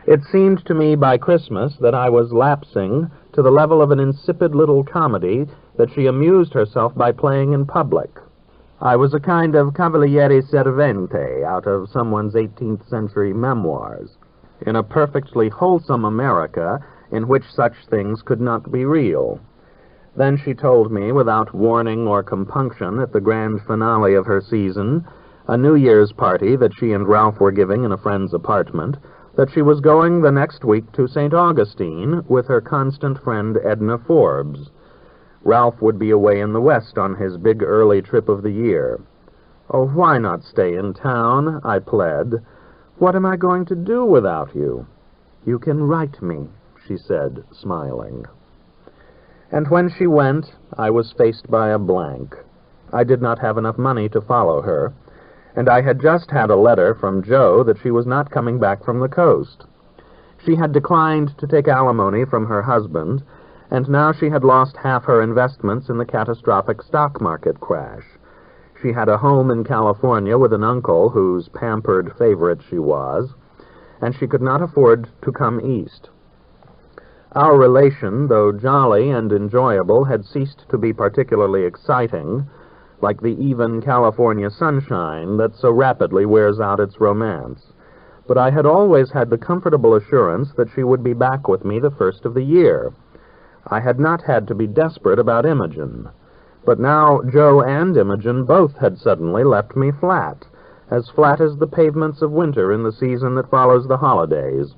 It seemed to me by Christmas that I was lapsing to the level of an insipid little comedy that she amused herself by playing in public. I was a kind of Cavaliere Servente out of someone's 18th century memoirs, in a perfectly wholesome America in which such things could not be real. Then she told me, without warning or compunction, at the grand finale of her season, a New Year's party that she and Ralph were giving in a friend's apartment, that she was going the next week to St. Augustine with her constant friend Edna Forbes. Ralph would be away in the West on his big early trip of the year. "Oh, why not stay in town?" I pled. "What am I going to do without you?" "You can write me," she said, smiling. And when she went, I was faced by a blank. I did not have enough money to follow her, and I had just had a letter from Joe that she was not coming back from the coast. She had declined to take alimony from her husband, and now she had lost half her investments in the catastrophic stock market crash. She had a home in California with an uncle whose pampered favorite she was, and she could not afford to come east. Our relation, though jolly and enjoyable, had ceased to be particularly exciting, like the even California sunshine that so rapidly wears out its romance. But I had always had the comfortable assurance that she would be back with me the first of the year. I had not had to be desperate about Imogen. But now Joe and Imogen both had suddenly left me flat as the pavements of winter in the season that follows the holidays.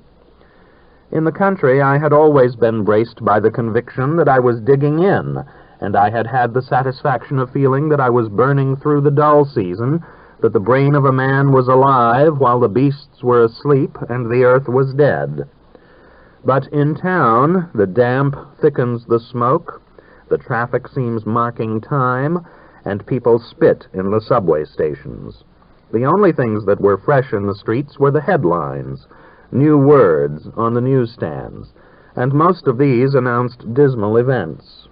In the country, I had always been braced by the conviction that I was digging in, and I had had the satisfaction of feeling that I was burning through the dull season, that the brain of a man was alive while the beasts were asleep and the earth was dead. But in town, the damp thickens the smoke, the traffic seems marking time, and people spit in the subway stations. The only things that were fresh in the streets were the headlines, new words on the newsstands, and most of these announced dismal events.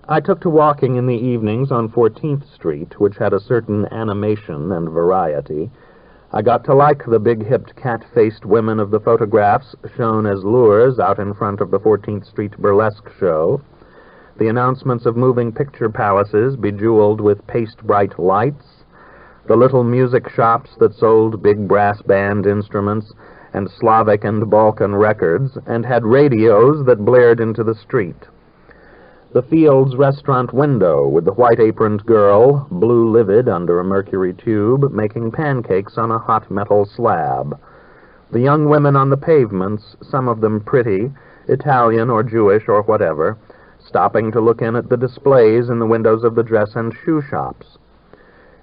I took to walking in the evenings on 14th Street, which had a certain animation and variety. I got to like the big-hipped, cat-faced women of the photographs shown as lures out in front of the 14th Street burlesque show, the announcements of moving picture palaces bejeweled with paste-bright lights, the little music shops that sold big brass band instruments and Slavic and Balkan records and had radios that blared into the street. The Fields restaurant window with the white-aproned girl, blue livid under a mercury tube, making pancakes on a hot metal slab. The young women on the pavements, some of them pretty, Italian or Jewish or whatever, stopping to look in at the displays in the windows of the dress and shoe shops.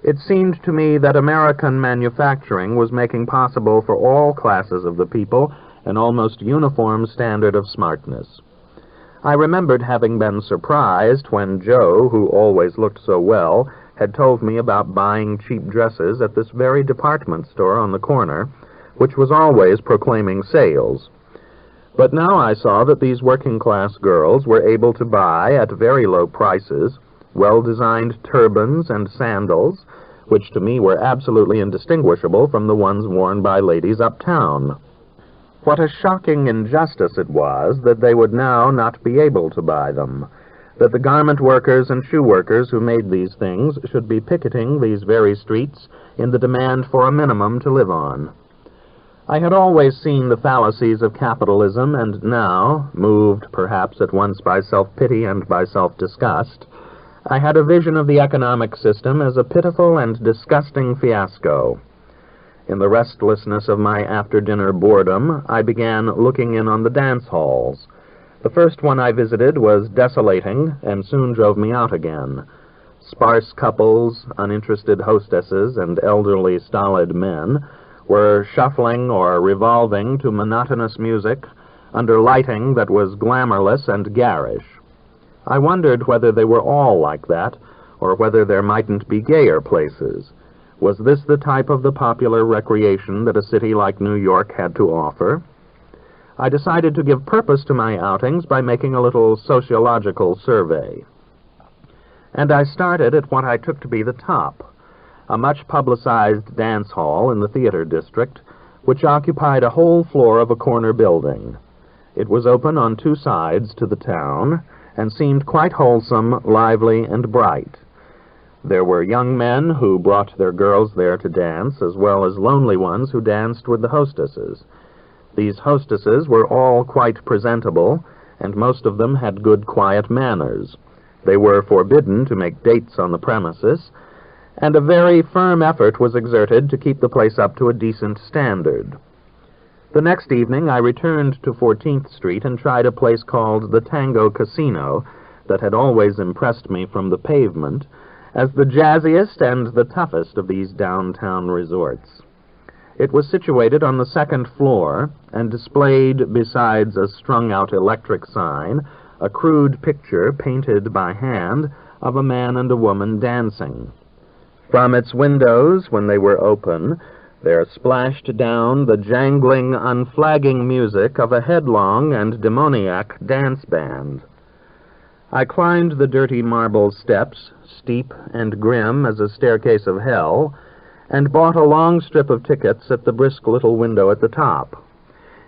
It seemed to me that American manufacturing was making possible for all classes of the people an almost uniform standard of smartness. I remembered having been surprised when Joe, who always looked so well, had told me about buying cheap dresses at this very department store on the corner, which was always proclaiming sales. But now I saw that these working-class girls were able to buy, at very low prices, well-designed turbans and sandals, which to me were absolutely indistinguishable from the ones worn by ladies uptown. What a shocking injustice it was that they would now not be able to buy them, that the garment workers and shoe workers who made these things should be picketing these very streets in the demand for a minimum to live on. I had always seen the fallacies of capitalism, and now, moved perhaps at once by self-pity and by self-disgust, I had a vision of the economic system as a pitiful and disgusting fiasco. In the restlessness of my after-dinner boredom, I began looking in on the dance halls. The first one I visited was desolating and soon drove me out again. Sparse couples, uninterested hostesses, and elderly, stolid men were shuffling or revolving to monotonous music under lighting that was glamourless and garish. I wondered whether they were all like that, or whether there mightn't be gayer places. Was this the type of the popular recreation that a city like New York had to offer? I decided to give purpose to my outings by making a little sociological survey. And I started at what I took to be the top, a much-publicized dance hall in the theater district, which occupied a whole floor of a corner building. It was open on two sides to the town, and seemed quite wholesome, lively, and bright. There were young men who brought their girls there to dance, as well as lonely ones who danced with the hostesses. These hostesses were all quite presentable, and most of them had good, quiet manners. They were forbidden to make dates on the premises, and a very firm effort was exerted to keep the place up to a decent standard. The next evening I returned to 14th Street and tried a place called the Tango Casino that had always impressed me from the pavement as the jazziest and the toughest of these downtown resorts. It was situated on the second floor and displayed, besides a strung-out electric sign, a crude picture painted by hand of a man and a woman dancing. From its windows, when they were open, there splashed down the jangling, unflagging music of a headlong and demoniac dance band. I climbed the dirty marble steps, steep and grim as a staircase of hell, and bought a long strip of tickets at the brisk little window at the top.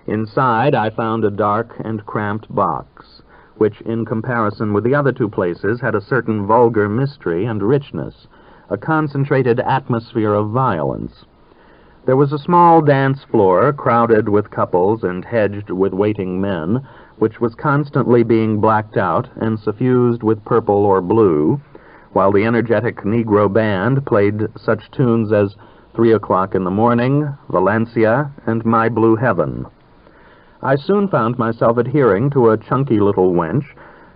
Inside I found a dark and cramped box, which, in comparison with the other two places, had a certain vulgar mystery and richness, a concentrated atmosphere of violence. There was a small dance floor, crowded with couples and hedged with waiting men, which was constantly being blacked out and suffused with purple or blue, while the energetic Negro band played such tunes as 3 o'clock in the morning, Valencia, and My Blue Heaven. I soon found myself adhering to a chunky little wench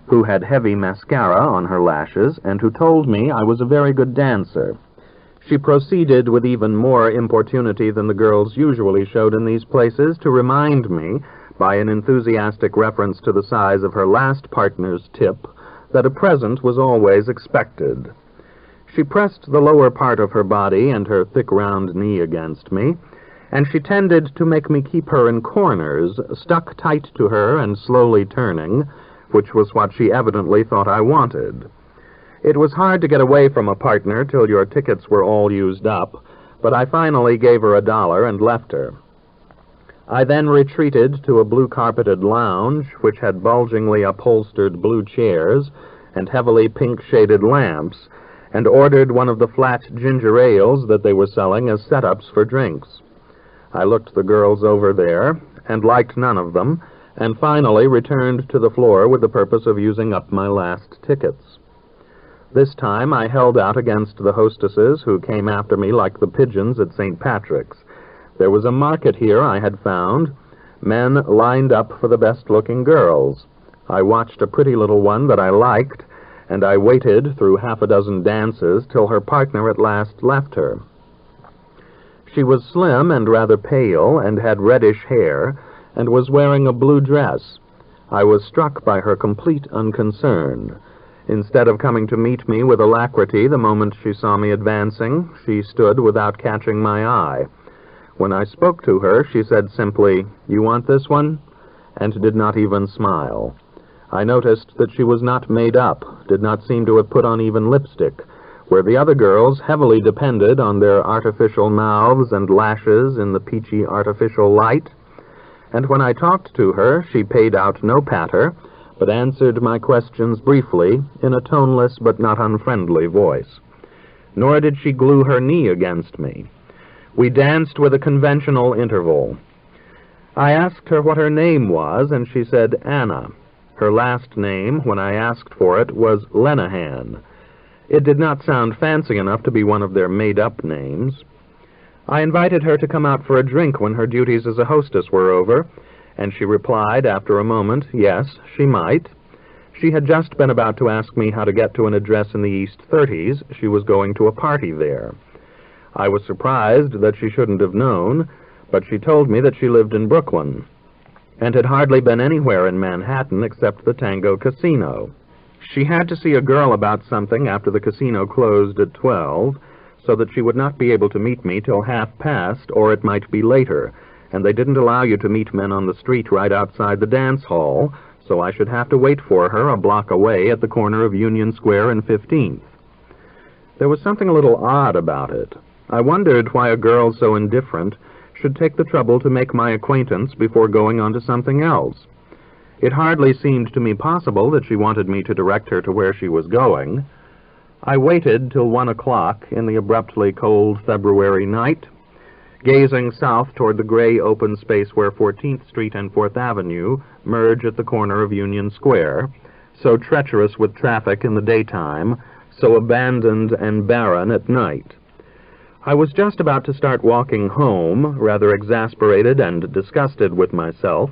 who had heavy mascara on her lashes and who told me I was a very good dancer. She proceeded with even more importunity than the girls usually showed in these places to remind me, by an enthusiastic reference to the size of her last partner's tip, that a present was always expected. She pressed the lower part of her body and her thick round knee against me, and she tended to make me keep her in corners, stuck tight to her and slowly turning, which was what she evidently thought I wanted. It was hard to get away from a partner till your tickets were all used up, but I finally gave her $1 and left her. I then retreated to a blue-carpeted lounge, which had bulgingly upholstered blue chairs and heavily pink-shaded lamps, and ordered one of the flat ginger ales that they were selling as setups for drinks. I looked the girls over there, and liked none of them, and finally returned to the floor with the purpose of using up my last tickets. This time I held out against the hostesses, who came after me like the pigeons at St. Patrick's. There was a market here, I had found. Men lined up for the best-looking girls. I watched a pretty little one that I liked, and I waited through half a dozen dances till her partner at last left her. She was slim and rather pale, and had reddish hair, and was wearing a blue dress. I was struck by her complete unconcern. Instead of coming to meet me with alacrity the moment she saw me advancing, she stood without catching my eye. When I spoke to her, she said simply, "You want this one?" and did not even smile. I noticed that she was not made up, did not seem to have put on even lipstick, where the other girls heavily depended on their artificial mouths and lashes in the peachy artificial light. And when I talked to her, she paid out no patter, but answered my questions briefly in a toneless but not unfriendly voice. Nor did she glue her knee against me. We danced with a conventional interval. I asked her what her name was, and she said Anna. Her last name, when I asked for it, was Lenehan. It did not sound fancy enough to be one of their made-up names. I invited her to come out for a drink when her duties as a hostess were over, and she replied after a moment, yes, she might. She had just been about to ask me how to get to an address in the East 30s. She was going to a party there. I was surprised that she shouldn't have known, but she told me that she lived in Brooklyn, and had hardly been anywhere in Manhattan except the Tango Casino. She had to see a girl about something after the casino closed at 12, so that she would not be able to meet me till 1/2 or it might be later, and they didn't allow you to meet men on the street right outside the dance hall, so I should have to wait for her a block away at the corner of Union Square and 15th. There was something a little odd about it. I wondered why a girl so indifferent should take the trouble to make my acquaintance before going on to something else. It hardly seemed to me possible that she wanted me to direct her to where she was going. I waited till 1 o'clock in the abruptly cold February night, gazing south toward the gray open space where 14th Street and 4th Avenue merge at the corner of Union Square, so treacherous with traffic in the daytime, so abandoned and barren at night. I was just about to start walking home, rather exasperated and disgusted with myself,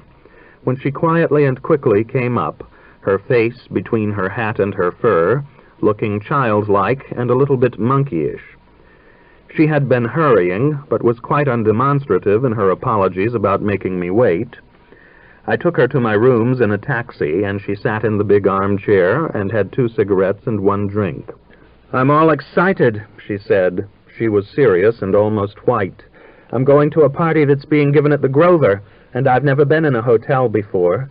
when she quietly and quickly came up, her face between her hat and her fur, looking childlike and a little bit monkeyish. She had been hurrying, but was quite undemonstrative in her apologies about making me wait. I took her to my rooms in a taxi, and she sat in the big armchair and had 2 cigarettes and 1 drink. "I'm all excited," she said. She was serious and almost white. "I'm going to a party that's being given at the Grover, and I've never been in a hotel before.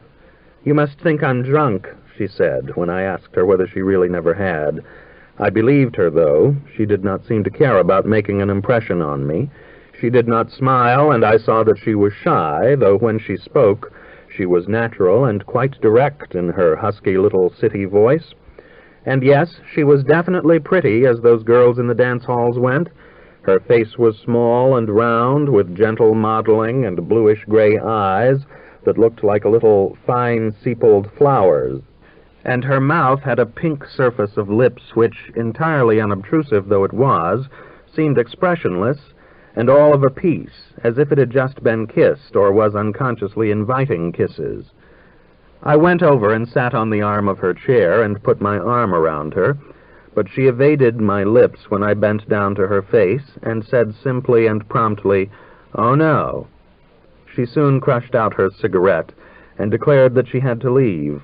You must think I'm drunk," she said, when I asked her whether she really never had. I believed her, though. She did not seem to care about making an impression on me. She did not smile, and I saw that she was shy, though when she spoke, she was natural and quite direct in her husky little city voice. And yes, she was definitely pretty, as those girls in the dance halls went. Her face was small and round, with gentle modeling and bluish-gray eyes that looked like a little fine-sepaled flowers. And her mouth had a pink surface of lips which, entirely unobtrusive though it was, seemed expressionless and all of a piece, as if it had just been kissed or was unconsciously inviting kisses. I went over and sat on the arm of her chair and put my arm around her, but she evaded my lips when I bent down to her face and said simply and promptly, "Oh, no." She soon crushed out her cigarette and declared that she had to leave.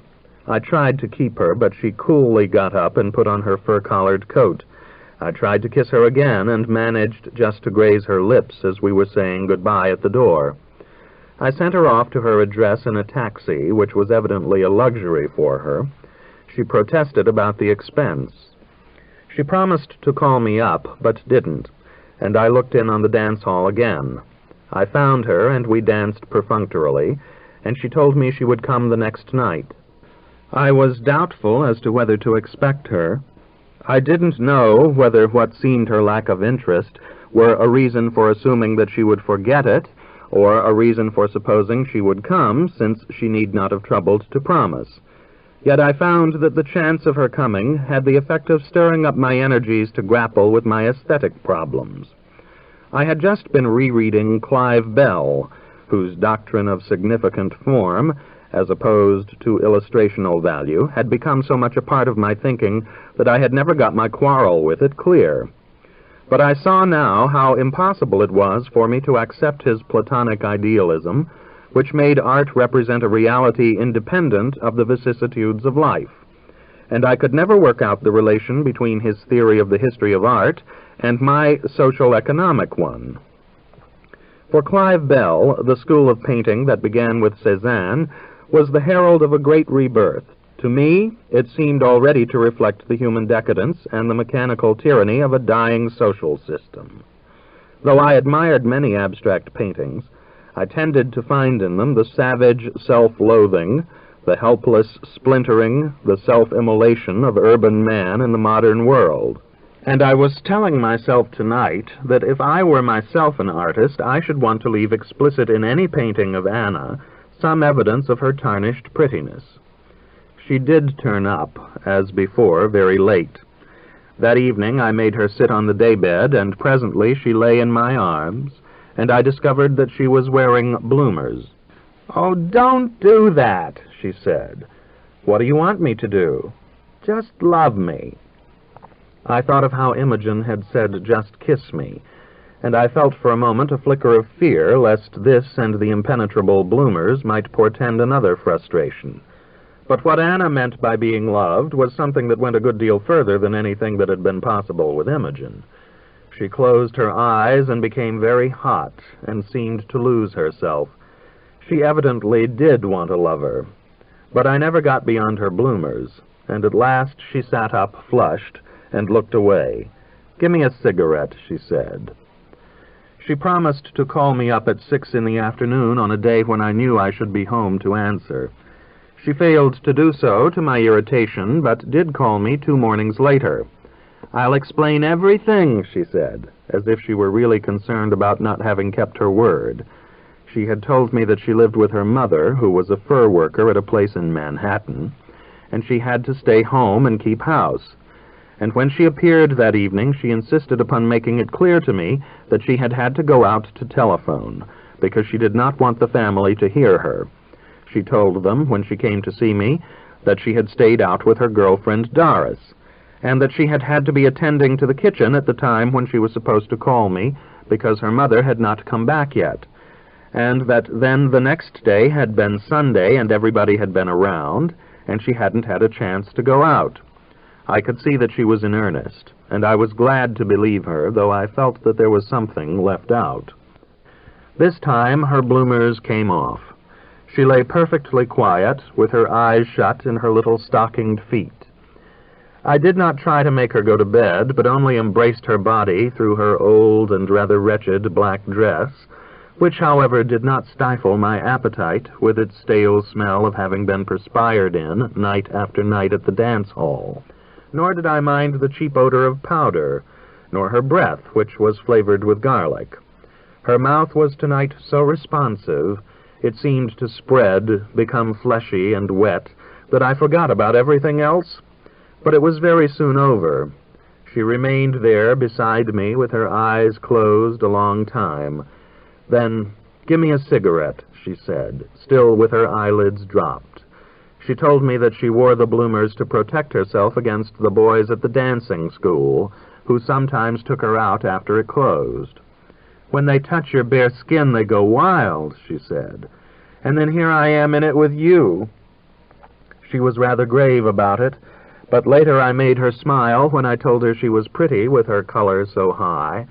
I tried to keep her, but she coolly got up and put on her fur-collared coat. I tried to kiss her again and managed just to graze her lips as we were saying goodbye at the door. I sent her off to her address in a taxi, which was evidently a luxury for her. She protested about the expense. She promised to call me up, but didn't, and I looked in on the dance hall again. I found her, and we danced perfunctorily, and she told me she would come the next night. I was doubtful as to whether to expect her. I didn't know whether what seemed her lack of interest were a reason for assuming that she would forget it, or a reason for supposing she would come, since she need not have troubled to promise. Yet I found that the chance of her coming had the effect of stirring up my energies to grapple with my aesthetic problems. I had just been rereading Clive Bell, whose doctrine of significant form, as opposed to illustrational value, had become so much a part of my thinking that I had never got my quarrel with it clear. But I saw now how impossible it was for me to accept his Platonic idealism, which made art represent a reality independent of the vicissitudes of life. And I could never work out the relation between his theory of the history of art and my social-economic one. For Clive Bell, the school of painting that began with Cézanne was the herald of a great rebirth. To me, it seemed already to reflect the human decadence and the mechanical tyranny of a dying social system. Though I admired many abstract paintings, I tended to find in them the savage self-loathing, the helpless splintering, the self-immolation of urban man in the modern world. And I was telling myself tonight that if I were myself an artist, I should want to leave explicit in any painting of Anna some evidence of her tarnished prettiness. She did turn up, as before, very late. That evening I made her sit on the daybed, and presently she lay in my arms, and I discovered that she was wearing bloomers. "Oh, don't do that," she said. "What do you want me to do?" "Just love me." I thought of how Imogen had said, "Just kiss me," and I felt for a moment a flicker of fear lest this and the impenetrable bloomers might portend another frustration. But what Anna meant by being loved was something that went a good deal further than anything that had been possible with Imogen. She closed her eyes and became very hot and seemed to lose herself. She evidently did want a lover. But I never got beyond her bloomers, and at last she sat up, flushed, and looked away. "Give me a cigarette," she said. She promised to call me up at 6 in the afternoon on a day when I knew I should be home to answer. She failed to do so, to my irritation, but did call me 2 mornings later. "I'll explain everything," she said, as if she were really concerned about not having kept her word. She had told me that she lived with her mother, who was a fur worker at a place in Manhattan, and she had to stay home and keep house. And when she appeared that evening, she insisted upon making it clear to me that she had had to go out to telephone, because she did not want the family to hear her. She told them, when she came to see me, that she had stayed out with her girlfriend Doris, and that she had had to be attending to the kitchen at the time when she was supposed to call me, because her mother had not come back yet, and that then the next day had been Sunday and everybody had been around, and she hadn't had a chance to go out. I could see that she was in earnest, and I was glad to believe her, though I felt that there was something left out. This time her bloomers came off. She lay perfectly quiet, with her eyes shut and her little stockinged feet. I did not try to make her go to bed, but only embraced her body through her old and rather wretched black dress, which, however, did not stifle my appetite with its stale smell of having been perspired in night after night at the dance hall. Nor did I mind the cheap odor of powder, nor her breath, which was flavored with garlic. Her mouth was tonight so responsive, it seemed to spread, become fleshy and wet, that I forgot about everything else. But it was very soon over. She remained there beside me with her eyes closed a long time. Then, "Give me a cigarette," she said, still with her eyelids dropped. She told me that she wore the bloomers to protect herself against the boys at the dancing school, who sometimes took her out after it closed. "When they touch your bare skin, they go wild," she said. "And then here I am in it with you." She was rather grave about it, but later I made her smile when I told her she was pretty with her color so high.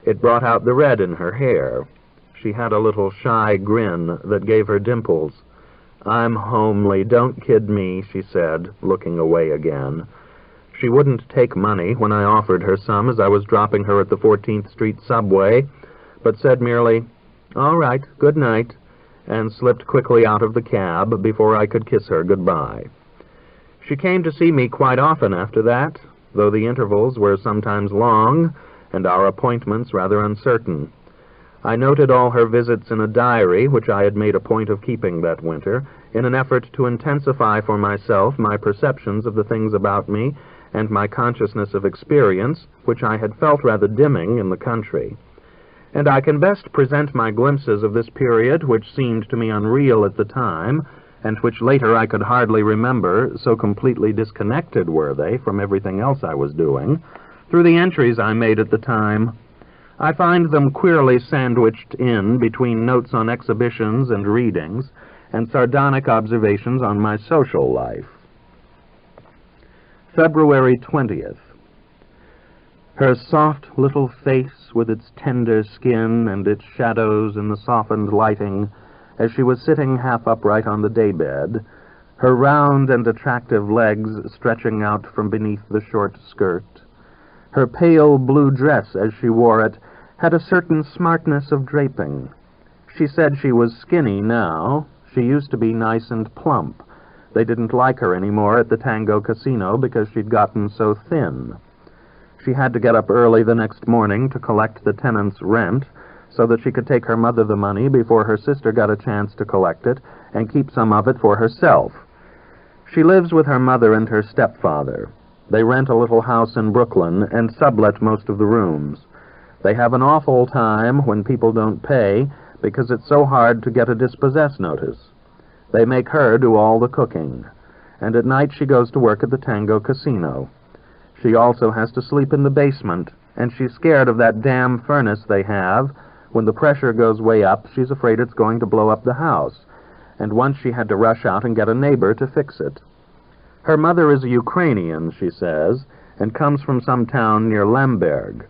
It brought out the red in her hair. She had a little shy grin that gave her dimples. "I'm homely, don't kid me," she said, looking away again. She wouldn't take money when I offered her some as I was dropping her at the 14th Street subway, but said merely, "All right, good night," and slipped quickly out of the cab before I could kiss her goodbye. She came to see me quite often after that, though the intervals were sometimes long and our appointments rather uncertain. I noted all her visits in a diary, which I had made a point of keeping that winter, in an effort to intensify for myself my perceptions of the things about me and my consciousness of experience, which I had felt rather dimming in the country. And I can best present my glimpses of this period, which seemed to me unreal at the time, and which later I could hardly remember, so completely disconnected were they from everything else I was doing, through the entries I made at the time. I find them queerly sandwiched in between notes on exhibitions and readings, and sardonic observations on my social life. February 20th. Her soft little face with its tender skin and its shadows in the softened lighting, as she was sitting half upright on the daybed, her round and attractive legs stretching out from beneath the short skirt. Her pale blue dress, as she wore it, had a certain smartness of draping. She said she was skinny now. She used to be nice and plump. They didn't like her any more at the Tango Casino because she'd gotten so thin. She had to get up early the next morning to collect the tenant's rent, so that she could take her mother the money before her sister got a chance to collect it and keep some of it for herself. She lives with her mother and her stepfather. They rent a little house in Brooklyn and sublet most of the rooms. They have an awful time when people don't pay because it's so hard to get a dispossess notice. They make her do all the cooking, and at night she goes to work at the Tango Casino. She also has to sleep in the basement, and she's scared of that damn furnace they have. When the pressure goes way up, she's afraid it's going to blow up the house, and once she had to rush out and get a neighbor to fix it. Her mother is a Ukrainian, she says, and comes from some town near Lemberg.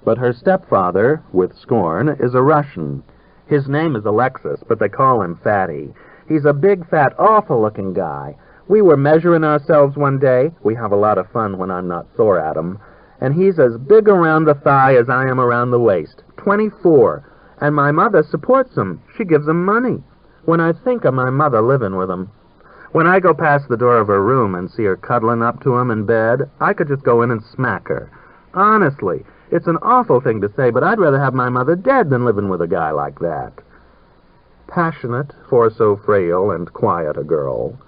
But her stepfather, with scorn, is a Russian. His name is Alexis, but they call him Fatty. He's a big, fat, awful-looking guy. We were measuring ourselves one day. We have a lot of fun when I'm not sore at him. and he's as big around the thigh as I am around the waist. 24. And my mother supports him. She gives him money. When I think of my mother living with him, when I go past the door of her room and see her cuddling up to him in bed, I could just go in and smack her. Honestly, it's an awful thing to say, but I'd rather have my mother dead than living with a guy like that. Passionate for so frail and quiet a girl.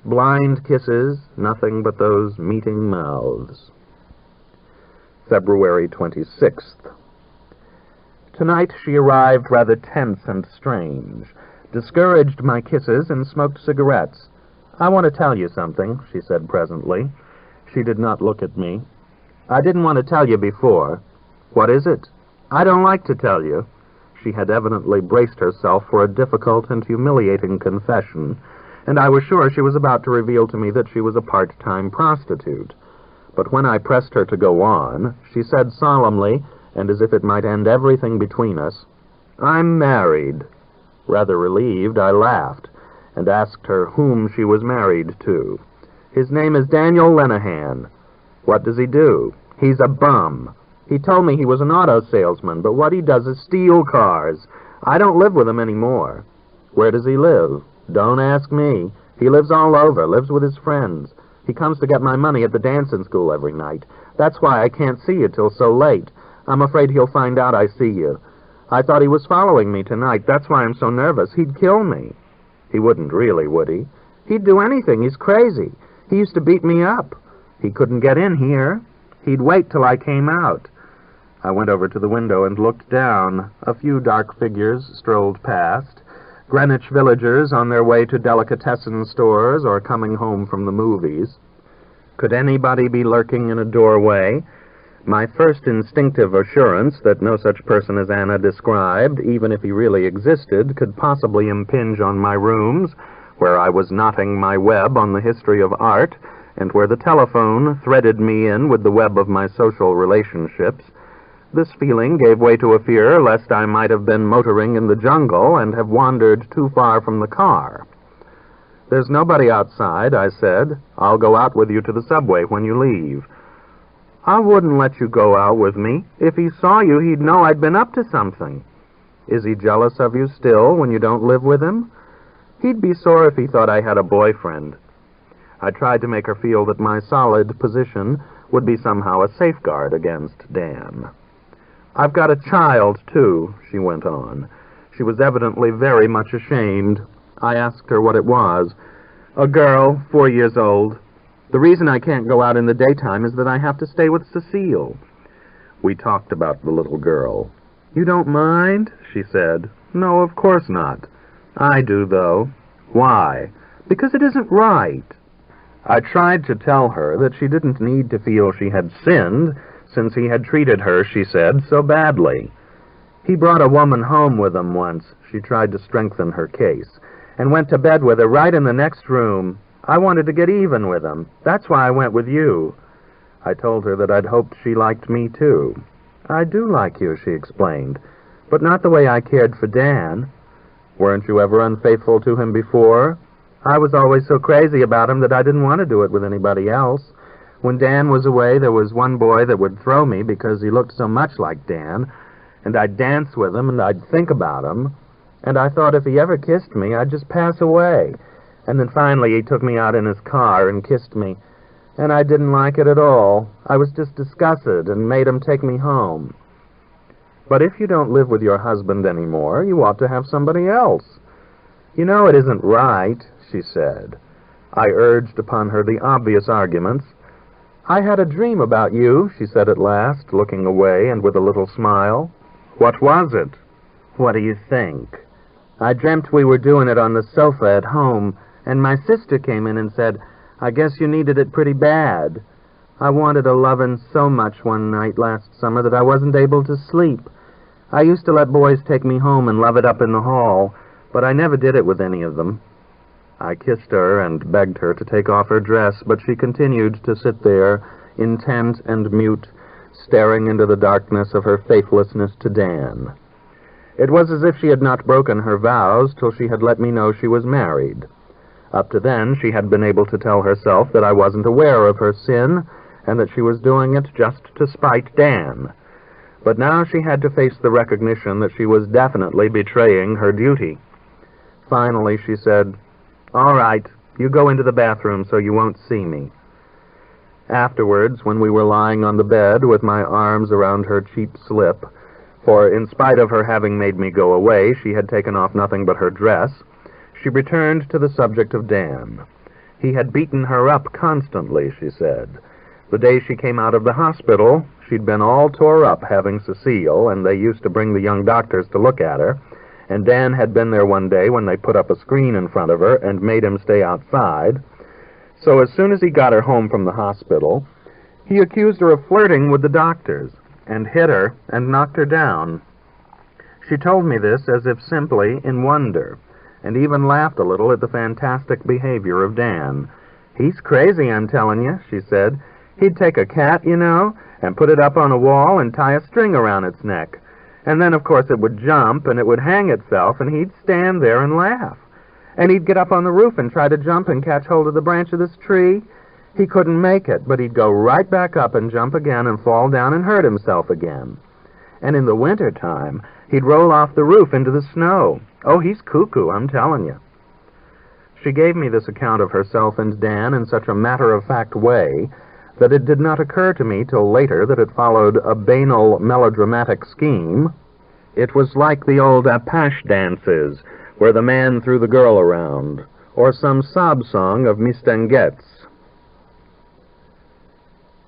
Blind kisses, nothing but those meeting mouths. February 26th. Tonight she arrived rather tense and strange, discouraged my kisses, and smoked cigarettes. "I want to tell you something," she said presently. She did not look at me. "I didn't want to tell you before." "What is it?" "I don't like to tell you." She had evidently braced herself for a difficult and humiliating confession, and I was sure she was about to reveal to me that she was a part-time prostitute. But when I pressed her to go on, she said solemnly, and as if it might end everything between us, "I'm married." Rather relieved, I laughed, and asked her whom she was married to. "His name is Daniel Lenehan." "What does he do?" "He's a bum. He told me he was an auto salesman, but what he does is steal cars. I don't live with him anymore." "Where does he live?" "Don't ask me. He lives all over, lives with his friends. He comes to get my money at the dancing school every night. That's why I can't see you till so late. I'm afraid he'll find out I see you. I thought he was following me tonight. That's why I'm so nervous. He'd kill me." "He wouldn't really, would he?" "He'd do anything. He's crazy. He used to beat me up. He couldn't get in here. He'd wait till I came out." I went over to the window and looked down. A few dark figures strolled past, Greenwich villagers on their way to delicatessen stores or coming home from the movies. Could anybody be lurking in a doorway? My first instinctive assurance that no such person as Anna described, even if he really existed, could possibly impinge on my rooms, where I was knotting my web on the history of art, and where the telephone threaded me in with the web of my social relationships. This feeling gave way to a fear lest I might have been motoring in the jungle and have wandered too far from the car. "There's nobody outside," I said. "I'll go out with you to the subway when you leave." "I wouldn't let you go out with me. If he saw you, he'd know I'd been up to something." "Is he jealous of you still when you don't live with him?" "He'd be sore if he thought I had a boyfriend." I tried to make her feel that my solid position would be somehow a safeguard against Dan. "I've got a child, too," she went on. She was evidently very much ashamed. I asked her what it was. "A girl, 4 years old. The reason I can't go out in the daytime is that I have to stay with Cecile." We talked about the little girl. "You don't mind?" she said. "No, of course not." "I do, though." "Why?" "Because it isn't right." I tried to tell her that she didn't need to feel she had sinned, since he had treated her, she said, so badly. "He brought a woman home with him once," she tried to strengthen her case, "and went to bed with her right in the next room. I wanted to get even with him. That's why I went with you." I told her that I'd hoped she liked me, too. "I do like you," she explained, "but not the way I cared for Dan." "Weren't you ever unfaithful to him before?" "I was always so crazy about him that I didn't want to do it with anybody else. When Dan was away, there was one boy that would throw me because he looked so much like Dan, and I'd dance with him and I'd think about him, and I thought if he ever kissed me, I'd just pass away. And then finally he took me out in his car and kissed me, and I didn't like it at all. I was just disgusted and made him take me home." "But if you don't live with your husband anymore, you ought to have somebody else." "You know it isn't right," she said. I urged upon her the obvious arguments. "I had a dream about you," she said at last, looking away and with a little smile. "What was it?" "What do you think? I dreamt we were doing it on the sofa at home, and my sister came in and said, 'I guess you needed it pretty bad.' I wanted a lovin' so much one night last summer that I wasn't able to sleep. I used to let boys take me home and love it up in the hall, but I never did it with any of them." I kissed her and begged her to take off her dress, but she continued to sit there, intent and mute, staring into the darkness of her faithlessness to Dan. It was as if she had not broken her vows till she had let me know she was married. Up to then, she had been able to tell herself that I wasn't aware of her sin, and that she was doing it just to spite Dan. But now she had to face the recognition that she was definitely betraying her duty. Finally, she said, "All right, you go into the bathroom so you won't see me." Afterwards, when we were lying on the bed with my arms around her cheap slip, for in spite of her having made me go away, she had taken off nothing but her dress, she returned to the subject of Dan. He had beaten her up constantly, she said. The day she came out of the hospital, she'd been all tore up having Cecile, and they used to bring the young doctors to look at her, and Dan had been there one day when they put up a screen in front of her and made him stay outside. So as soon as he got her home from the hospital, he accused her of flirting with the doctors, and hit her and knocked her down. She told me this as if simply in wonder, and even laughed a little at the fantastic behavior of Dan. "He's crazy, I'm telling you," she said. "He'd take a cat, you know, and put it up on a wall and tie a string around its neck. And then, of course, it would jump, and it would hang itself, and he'd stand there and laugh. And he'd get up on the roof and try to jump and catch hold of the branch of this tree. He couldn't make it, but he'd go right back up and jump again and fall down and hurt himself again. And in the winter time, he'd roll off the roof into the snow. Oh, he's cuckoo, I'm telling you." She gave me this account of herself and Dan in such a matter-of-fact way that it did not occur to me till later that it followed a banal melodramatic scheme. It was like the old Apache dances, where the man threw the girl around, or some sob song of Mistanget's.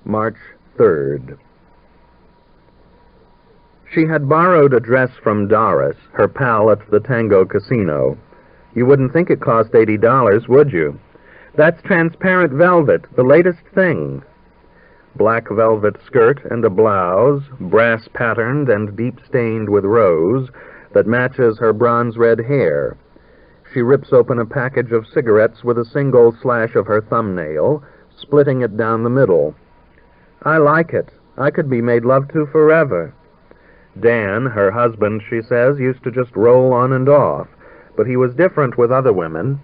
March 3rd. She had borrowed a dress from Doris, her pal at the Tango Casino. You wouldn't think it cost $80, would you? That's transparent velvet, the latest thing. Black velvet skirt and a blouse, brass-patterned and deep-stained with rose, that matches her bronze-red hair. She rips open a package of cigarettes with a single slash of her thumbnail, splitting it down the middle. "I like it. I could be made love to forever." Dan, her husband, she says, used to just roll on and off, but he was different with other women.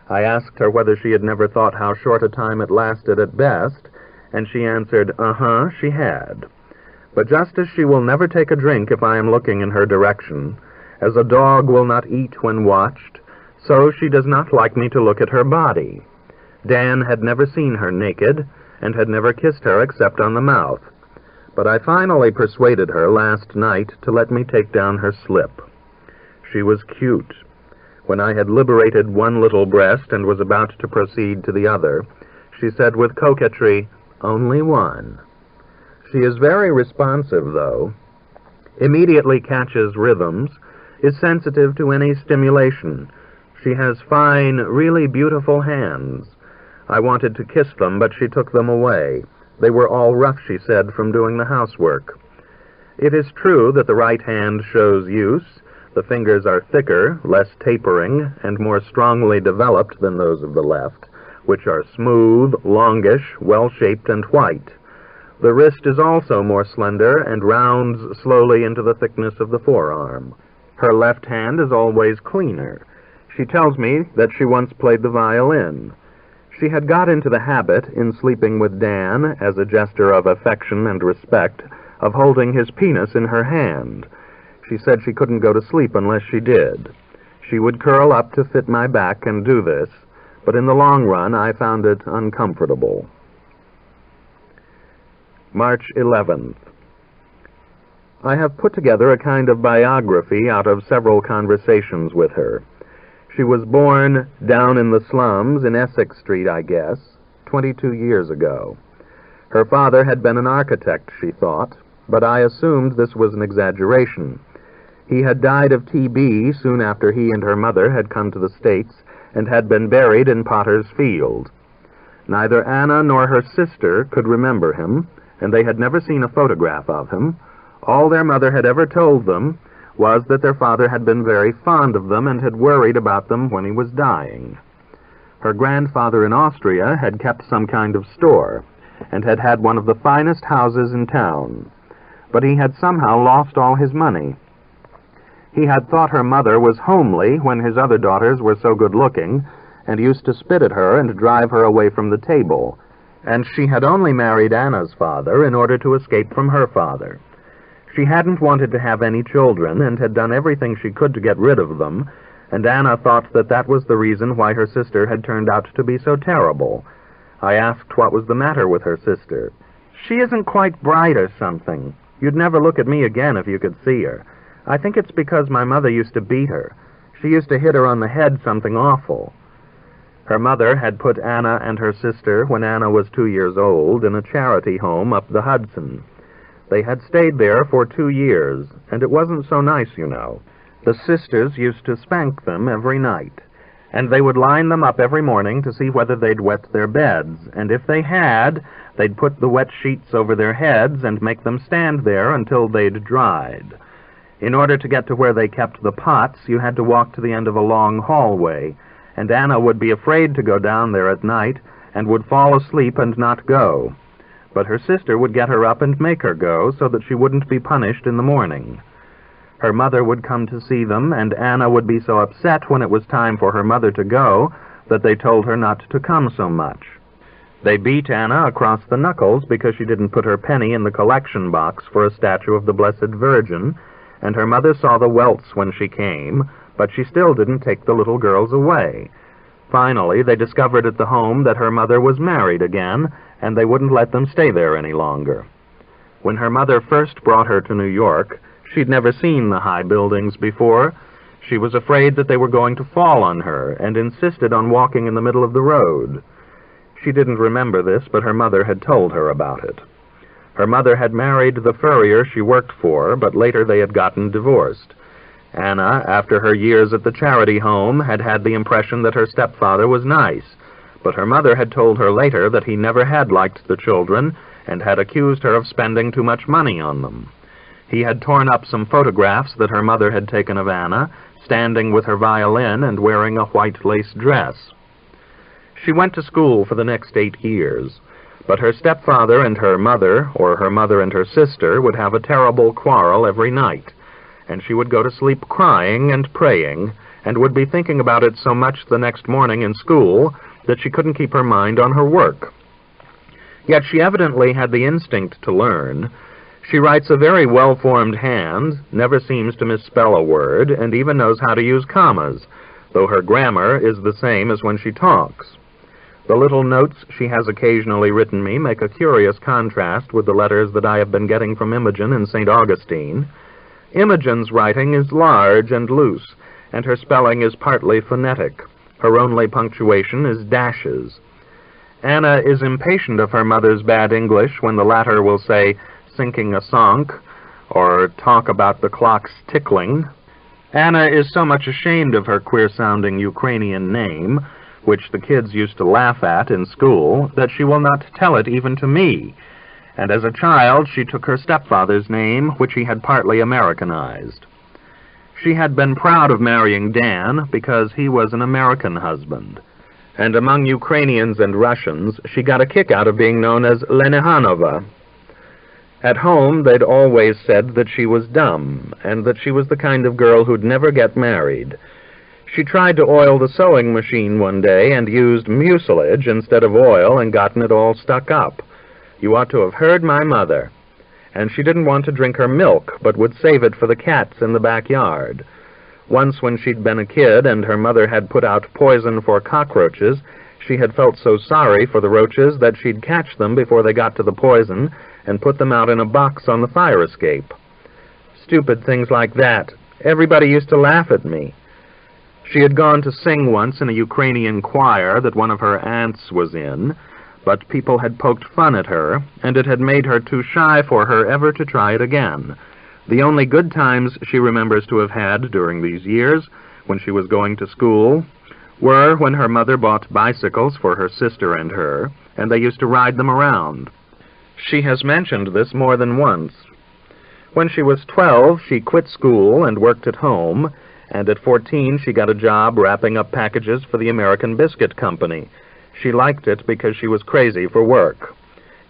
I asked her whether she had never thought how short a time it lasted at best, and she answered, she had. But just as she will never take a drink if I am looking in her direction, as a dog will not eat when watched, so she does not like me to look at her body. Dan had never seen her naked, and had never kissed her except on the mouth. But I finally persuaded her last night to let me take down her slip. She was cute. When I had liberated one little breast and was about to proceed to the other, she said with coquetry, "Only one." She is very responsive, though, immediately catches rhythms, is sensitive to any stimulation. She has fine, really beautiful hands. I wanted to kiss them, but she took them away. They were all rough, she said, from doing the housework. It is true that the right hand shows use. The fingers are thicker, less tapering, and more strongly developed than those of the left, which are smooth, longish, well-shaped, and white. The wrist is also more slender and rounds slowly into the thickness of the forearm. Her left hand is always cleaner. She tells me that she once played the violin. She had got into the habit, in sleeping with Dan, as a gesture of affection and respect, of holding his penis in her hand. She said she couldn't go to sleep unless she did. She would curl up to fit my back and do this, but in the long run I found it uncomfortable. March 11th. I have put together a kind of biography out of several conversations with her. She was born down in the slums in Essex Street, I guess, 22 years ago. Her father had been an architect, she thought, but I assumed this was an exaggeration. He had died of TB soon after he and her mother had come to the States and had been buried in Potter's Field. Neither Anna nor her sister could remember him, and they had never seen a photograph of him. All their mother had ever told them was that their father had been very fond of them and had worried about them when he was dying. Her grandfather in Austria had kept some kind of store, and had had one of the finest houses in town. But he had somehow lost all his money. He had thought her mother was homely when his other daughters were so good-looking, and used to spit at her and drive her away from the table. and she had only married Anna's father in order to escape from her father. She hadn't wanted to have any children and had done everything she could to get rid of them, and Anna thought that that was the reason why her sister had turned out to be so terrible. I asked what was the matter with her sister. "She isn't quite bright or something. You'd never look at me again if you could see her. I think it's because my mother used to beat her. She used to hit her on the head something awful." Her mother had put Anna and her sister, when Anna was 2 years old, in a charity home up the Hudson. They had stayed there for 2 years, and it wasn't so nice, you know. The sisters used to spank them every night, and they would line them up every morning to see whether they'd wet their beds, and if they had, they'd put the wet sheets over their heads and make them stand there until they'd dried. In order to get to where they kept the pots, you had to walk to the end of a long hallway, and Anna would be afraid to go down there at night and would fall asleep and not go. But her sister would get her up and make her go so that she wouldn't be punished in the morning. Her mother would come to see them, and Anna would be so upset when it was time for her mother to go that they told her not to come so much. They beat Anna across the knuckles because she didn't put her penny in the collection box for a statue of the Blessed Virgin, and her mother saw the welts when she came, but she still didn't take the little girls away. Finally, they discovered at the home that her mother was married again, and they wouldn't let them stay there any longer. When her mother first brought her to New York, she'd never seen the high buildings before. She was afraid that they were going to fall on her, and insisted on walking in the middle of the road. She didn't remember this, but her mother had told her about it. Her mother had married the furrier she worked for, but later they had gotten divorced. Anna, after her years at the charity home, had had the impression that her stepfather was nice, but her mother had told her later that he never had liked the children and had accused her of spending too much money on them. He had torn up some photographs that her mother had taken of Anna, standing with her violin and wearing a white lace dress. She went to school for the next 8 years, but her stepfather and her mother, or her mother and her sister, would have a terrible quarrel every night, and she would go to sleep crying and praying, and would be thinking about it so much the next morning in school that she couldn't keep her mind on her work. Yet she evidently had the instinct to learn. She writes a very well-formed hand, never seems to misspell a word, and even knows how to use commas, though her grammar is the same as when she talks. The little notes she has occasionally written me make a curious contrast with the letters that I have been getting from Imogen in St. Augustine. Imogen's writing is large and loose, and her spelling is partly phonetic. Her only punctuation is dashes. Anna is impatient of her mother's bad English when the latter will say, "sinking a sonk," or talk about the clock's tickling. Anna is so much ashamed of her queer-sounding Ukrainian name, which the kids used to laugh at in school, that she will not tell it even to me. And as a child, she took her stepfather's name, which he had partly Americanized. She had been proud of marrying Dan because he was an American husband. And among Ukrainians and Russians, she got a kick out of being known as Lenihanova. At home, they'd always said that she was dumb, and that she was the kind of girl who'd never get married. She tried to oil the sewing machine one day and used mucilage instead of oil and gotten it all stuck up. You ought to have heard my mother. And she didn't want to drink her milk, but would save it for the cats in the backyard. Once when she'd been a kid and her mother had put out poison for cockroaches, she had felt so sorry for the roaches that she'd catch them before they got to the poison and put them out in a box on the fire escape. Stupid things like that. Everybody used to laugh at me. She had gone to sing once in a Ukrainian choir that one of her aunts was in, but people had poked fun at her, and it had made her too shy for her ever to try it again. The only good times she remembers to have had during these years, when she was going to school, were when her mother bought bicycles for her sister and her, and they used to ride them around. She has mentioned this more than once. When she was 12, she quit school and worked at home, and at 14 she got a job wrapping up packages for the American Biscuit Company. She liked it because she was crazy for work.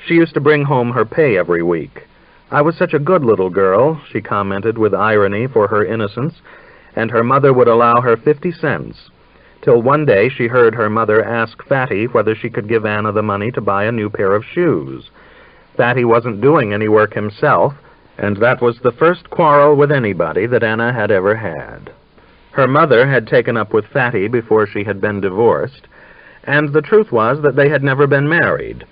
She used to bring home her pay every week. "I was such a good little girl," she commented with irony for her innocence, and her mother would allow her 50 cents. till one day she heard her mother ask Fatty whether she could give Anna the money to buy a new pair of shoes. Fatty wasn't doing any work himself, and that was the first quarrel with anybody that Anna had ever had. Her mother had taken up with Fatty before she had been divorced, and the truth was that they had never been married.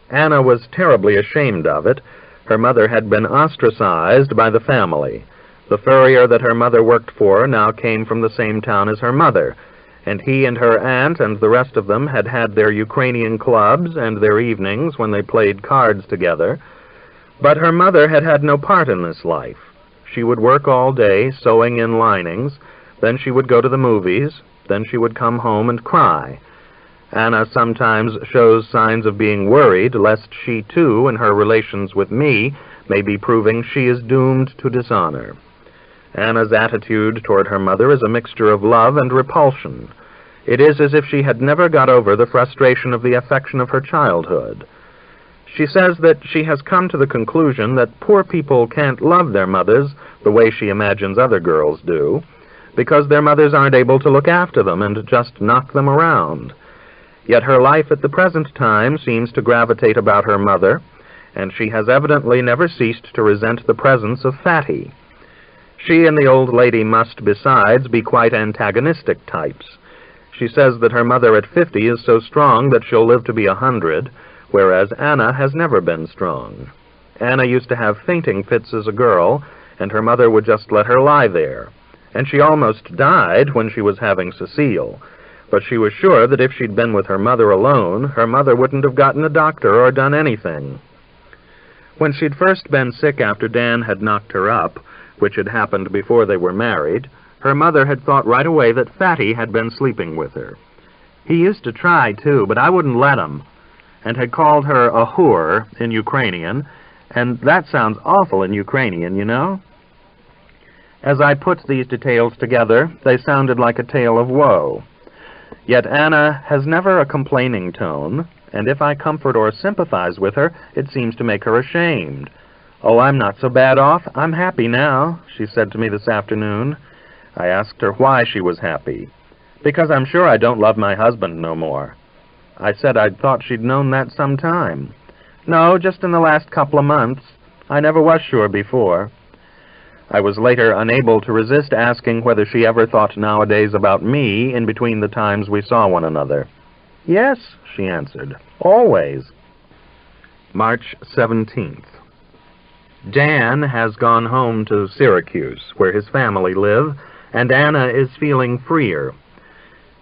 Anna was terribly ashamed of it. Her mother had been ostracized by the family. The furrier that her mother worked for now came from the same town as her mother, and he and her aunt and the rest of them had had their Ukrainian clubs and their evenings when they played cards together. But her mother had had no part in this life. She would work all day sewing in linings, then she would go to the movies, then she would come home and cry. Anna sometimes shows signs of being worried lest she too, in her relations with me, may be proving she is doomed to dishonor. Anna's attitude toward her mother is a mixture of love and repulsion. It is as if she had never got over the frustration of the affection of her childhood. She says that she has come to the conclusion that poor people can't love their mothers the way she imagines other girls do, because their mothers aren't able to look after them and just knock them around. Yet her life at the present time seems to gravitate about her mother, and she has evidently never ceased to resent the presence of Fatty. She and the old lady must, besides, be quite antagonistic types. She says that her mother at 50 is so strong that she'll live to be 100, whereas Anna has never been strong. Anna used to have fainting fits as a girl, and her mother would just let her lie there. And she almost died when she was having Cecile, but she was sure that if she'd been with her mother alone, her mother wouldn't have gotten a doctor or done anything. When she'd first been sick after Dan had knocked her up, which had happened before they were married, her mother had thought right away that Fatty had been sleeping with her. He used to try, too, but I wouldn't let him, and had called her a whore in Ukrainian, and that sounds awful in Ukrainian, you know. As I put these details together, they sounded like a tale of woe. Yet Anna has never a complaining tone, and if I comfort or sympathize with her, it seems to make her ashamed. "Oh, I'm not so bad off. I'm happy now," she said to me this afternoon. I asked her why she was happy. "Because I'm sure I don't love my husband no more." I said I'd thought she'd known that some time. "No, just in the last couple of months. I never was sure before." I was later unable to resist asking whether she ever thought nowadays about me in between the times we saw one another. "Yes," she answered, "always." March 17th. Dan has gone home to Syracuse, where his family live, and Anna is feeling freer.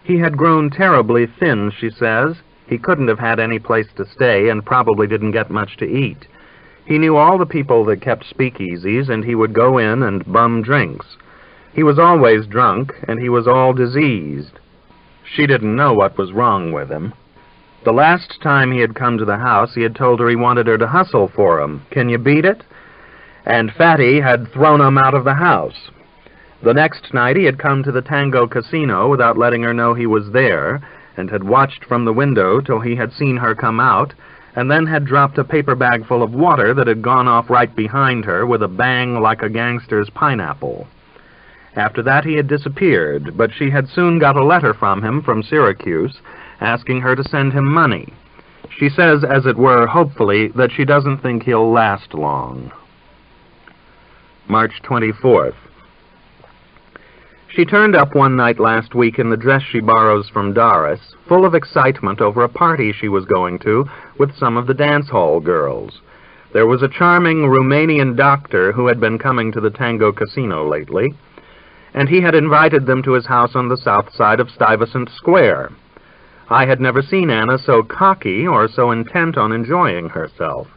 He had grown terribly thin, she says. He couldn't have had any place to stay and probably didn't get much to eat. He knew all the people that kept speakeasies, and he would go in and bum drinks. He was always drunk, and he was all diseased. She didn't know what was wrong with him. The last time he had come to the house, he had told her he wanted her to hustle for him. Can you beat it? And Fatty had thrown him out of the house. The next night he had come to the Tango Casino without letting her know he was there, and had watched from the window till he had seen her come out, and then had dropped a paper bag full of water that had gone off right behind her with a bang like a gangster's pineapple. After that he had disappeared, but she had soon got a letter from him from Syracuse, asking her to send him money. She says, as it were, hopefully, that she doesn't think he'll last long. March 24th. She turned up one night last week in the dress she borrows from Doris, full of excitement over a party she was going to with some of the dance hall girls. There was a charming Romanian doctor who had been coming to the Tango Casino lately, and he had invited them to his house on the south side of Stuyvesant Square. I had never seen Anna so cocky or so intent on enjoying herself,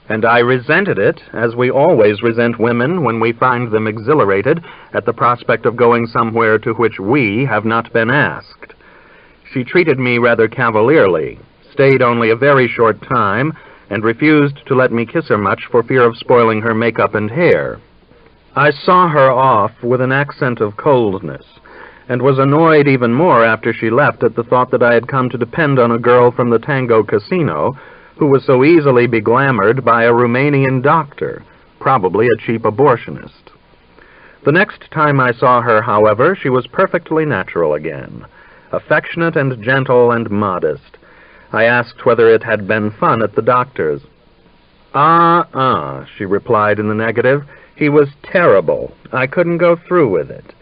and I resented it, as we always resent women when we find them exhilarated at the prospect of going somewhere to which we have not been asked. She treated me rather cavalierly, stayed only a very short time, and refused to let me kiss her much for fear of spoiling her makeup and hair. I saw her off with an accent of coldness, and was annoyed even more after she left at the thought that I had come to depend on a girl from the Tango Casino who was so easily beglamoured by a Romanian doctor, probably a cheap abortionist. The next time I saw her, however, she was perfectly natural again. affectionate and gentle and modest. I asked whether it had been fun at the doctor's. She replied in the negative. He was terrible. I couldn't go through with it.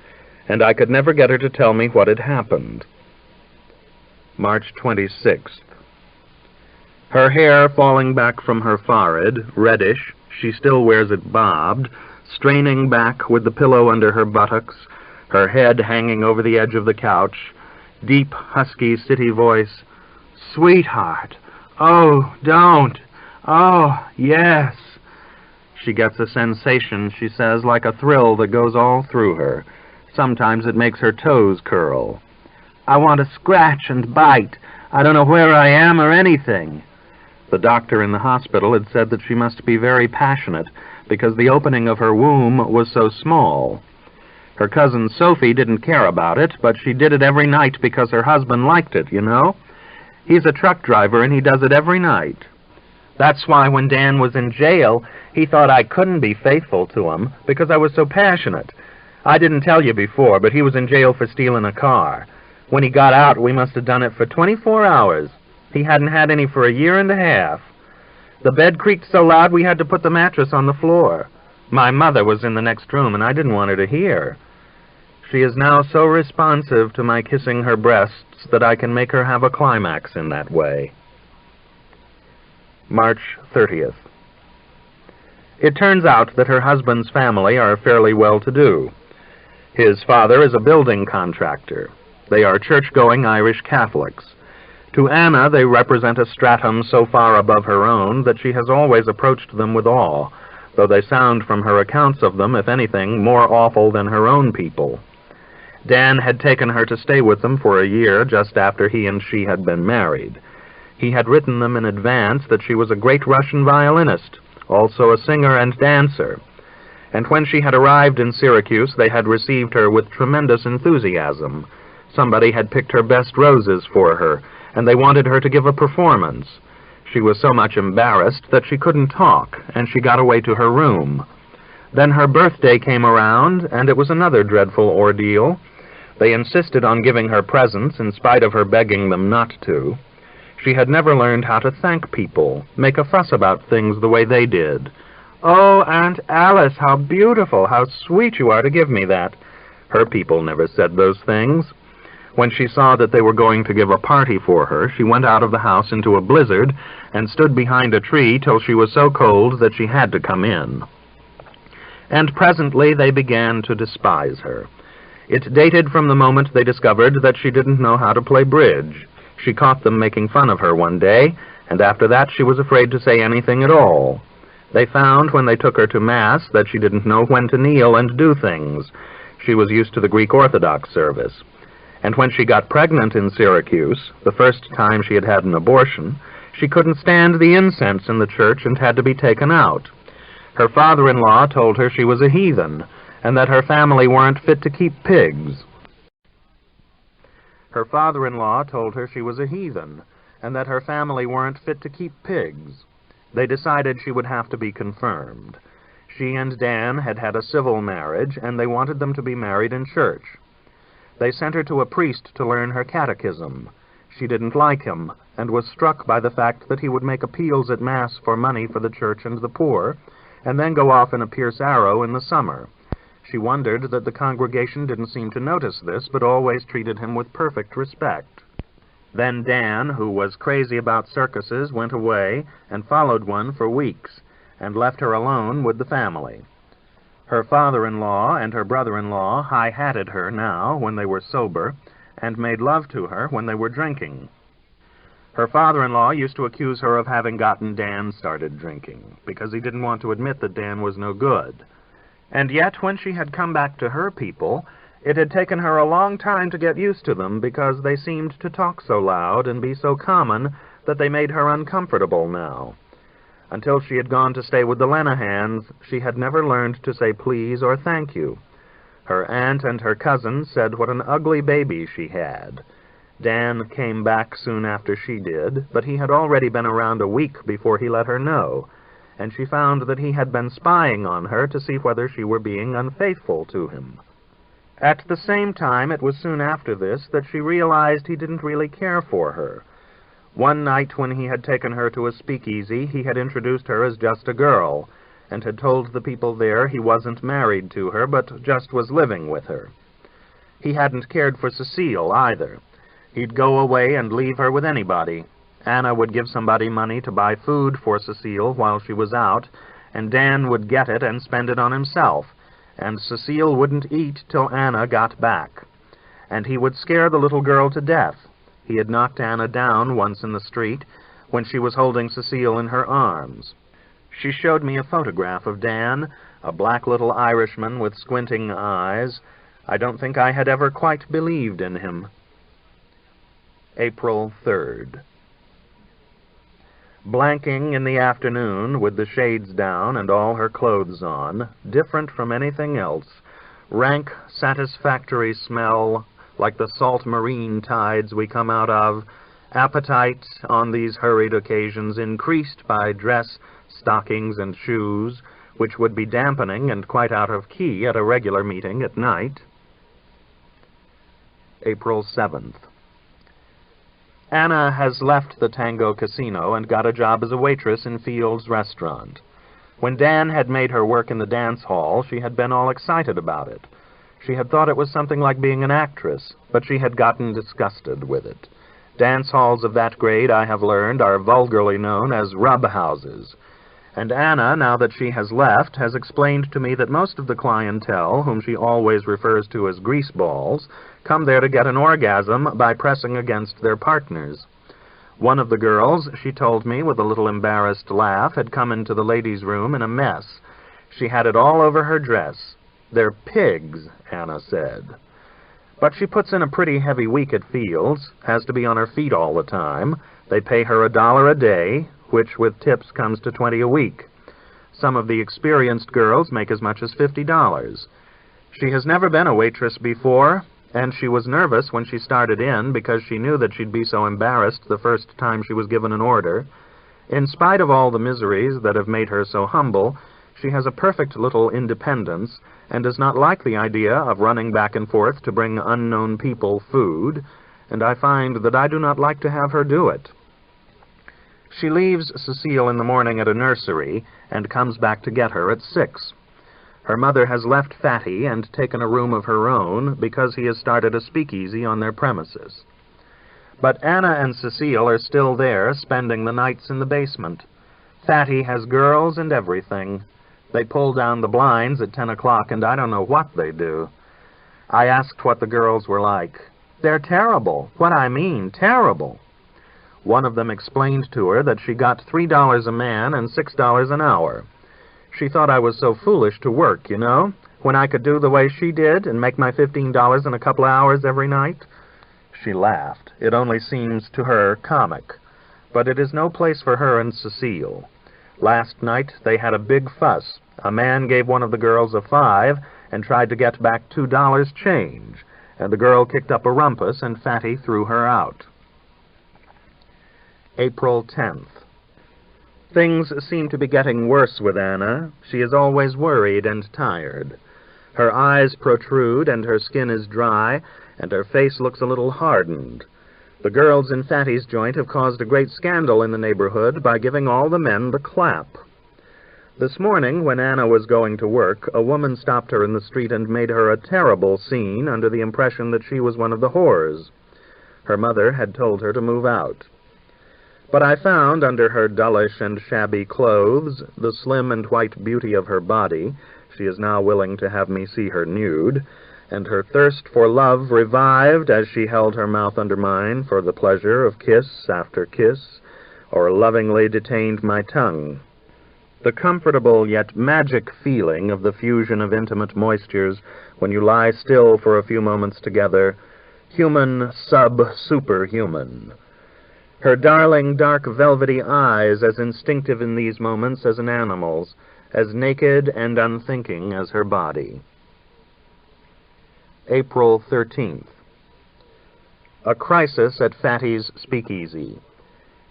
And I could never get her to tell me what had happened. March 26th. Her hair falling back from her forehead, reddish, she still wears it bobbed, straining back with the pillow under her buttocks, her head hanging over the edge of the couch, deep, husky city voice, "Sweetheart, oh, don't, oh, yes." She gets a sensation, she says, like a thrill that goes all through her. Sometimes it makes her toes curl. "I want to scratch and bite. I don't know where I am or anything." The doctor in the hospital had said that she must be very passionate because the opening of her womb was so small. Her cousin Sophie didn't care about it, but she did it every night because her husband liked it, you know. He's a truck driver and he does it every night. That's why when Dan was in jail, he thought I couldn't be faithful to him because I was so passionate. I didn't tell you before, but he was in jail for stealing a car. When he got out, we must have done it for 24 hours. He hadn't had any for a year and a half. The bed creaked so loud we had to put the mattress on the floor. My mother was in the next room, and I didn't want her to hear. She is now so responsive to my kissing her breasts that I can make her have a climax in that way. March 30th. It turns out that her husband's family are fairly well-to-do. His father is a building contractor. They are church-going Irish Catholics. To Anna, they represent a stratum so far above her own that she has always approached them with awe, though they sound from her accounts of them, if anything, more awful than her own people. Dan had taken her to stay with them for a year just after he and she had been married. He had written them in advance that she was a great Russian violinist, also a singer and dancer. And when she had arrived in Syracuse, they had received her with tremendous enthusiasm. Somebody had picked her best roses for her, and they wanted her to give a performance. She was so much embarrassed that she couldn't talk, and she got away to her room. Then her birthday came around, and it was another dreadful ordeal. They insisted on giving her presents in spite of her begging them not to. She had never learned how to thank people, make a fuss about things the way they did. "Oh, Aunt Alice, how beautiful, how sweet you are to give me that." Her people never said those things. When she saw that they were going to give a party for her, she went out of the house into a blizzard and stood behind a tree till she was so cold that she had to come in. And presently they began to despise her. It dated from the moment they discovered that she didn't know how to play bridge. She caught them making fun of her one day, and after that she was afraid to say anything at all. They found when they took her to Mass that she didn't know when to kneel and do things. She was used to the Greek Orthodox service. And when she got pregnant in Syracuse, the first time she had had an abortion, she couldn't stand the incense in the church and had to be taken out. Her father-in-law told her she was a heathen, and that her family weren't fit to keep pigs. Her father-in-law told her she was a heathen, and that her family weren't fit to keep pigs. They decided she would have to be confirmed. She and Dan had had a civil marriage, and they wanted them to be married in church. They sent her to a priest to learn her catechism. She didn't like him, and was struck by the fact that he would make appeals at Mass for money for the church and the poor, and then go off in a Pierce Arrow in the summer. She wondered that the congregation didn't seem to notice this, but always treated him with perfect respect. Then Dan, who was crazy about circuses, went away and followed one for weeks, and left her alone with the family. Her father-in-law and her brother-in-law high-hatted her now when they were sober, and made love to her when they were drinking. Her father-in-law used to accuse her of having gotten Dan started drinking, because he didn't want to admit that Dan was no good. And yet, when she had come back to her people, it had taken her a long time to get used to them, because they seemed to talk so loud and be so common that they made her uncomfortable now. Until she had gone to stay with the Lenahans, she had never learned to say please or thank you. Her aunt and her cousins said what an ugly baby she had. Dan came back soon after she did, but he had already been around a week before he let her know, and she found that he had been spying on her to see whether she were being unfaithful to him. At the same time, it was soon after this that she realized he didn't really care for her. One night when he had taken her to a speakeasy, he had introduced her as just a girl, and had told the people there he wasn't married to her, but just was living with her. He hadn't cared for Cecile, either. He'd go away and leave her with anybody. Anna would give somebody money to buy food for Cecile while she was out, and Dan would get it and spend it on himself, and Cecile wouldn't eat till Anna got back. And he would scare the little girl to death. He had knocked Anna down once in the street when she was holding Cecile in her arms. She showed me a photograph of Dan, a black little Irishman with squinting eyes. I don't think I had ever quite believed in him. April 3rd. Blanking in the afternoon, with the shades down and all her clothes on, different from anything else, rank, satisfactory smell, like the salt marine tides we come out of, appetite on these hurried occasions increased by dress, stockings, and shoes, which would be dampening and quite out of key at a regular meeting at night. April 7th. Anna has left the Tango Casino and got a job as a waitress in Field's restaurant. When Dan had made her work in the dance hall, she had been all excited about it. She had thought it was something like being an actress, but she had gotten disgusted with it. Dance halls of that grade, I have learned, are vulgarly known as rub houses. And Anna, now that she has left, has explained to me that most of the clientele, whom she always refers to as greaseballs, come there to get an orgasm by pressing against their partners. One of the girls, she told me with a little embarrassed laugh, had come into the ladies' room in a mess. She had it all over her dress. "They're pigs," Anna said. But she puts in a pretty heavy week at Fields, has to be on her feet all the time. They pay her $1 a day, which with tips comes to $20 a week. Some of the experienced girls make as much as $50. She has never been a waitress before, and she was nervous when she started in because she knew that she'd be so embarrassed the first time she was given an order. In spite of all the miseries that have made her so humble, she has a perfect little independence and does not like the idea of running back and forth to bring unknown people food, and I find that I do not like to have her do it. She leaves Cecile in the morning at a nursery and comes back to get her at 6. Her mother has left Fatty and taken a room of her own because he has started a speakeasy on their premises. But Anna and Cecile are still there, spending the nights in the basement. Fatty has girls and everything. They pull down the blinds at 10 o'clock, and I don't know what they do. I asked what the girls were like. "They're terrible. What I mean, terrible." One of them explained to her that she got $3 a man and $6 an hour. She thought I was so foolish to work, you know, when I could do the way she did and make my $15 in a couple of hours every night. She laughed. It only seems to her comic. But it is no place for her and Cecile. Last night they had a big fuss. A man gave one of the girls a $5 and tried to get back $2 change, and the girl kicked up a rumpus and Fatty threw her out. April 10th. Things seem to be getting worse with Anna. She is always worried and tired. Her eyes protrude and her skin is dry, and her face looks a little hardened. The girls in Fatty's joint have caused a great scandal in the neighborhood by giving all the men the clap. This morning, when Anna was going to work, a woman stopped her in the street and made her a terrible scene under the impression that she was one of the whores. Her mother had told her to move out. But I found, under her dullish and shabby clothes, the slim and white beauty of her body — she is now willing to have me see her nude — and her thirst for love revived as she held her mouth under mine for the pleasure of kiss after kiss, or lovingly detained my tongue. The comfortable yet magic feeling of the fusion of intimate moistures when you lie still for a few moments together, human sub-superhuman. Her darling dark velvety eyes as instinctive in these moments as an animal's, as naked and unthinking as her body. April 13th. A crisis at Fatty's Speakeasy.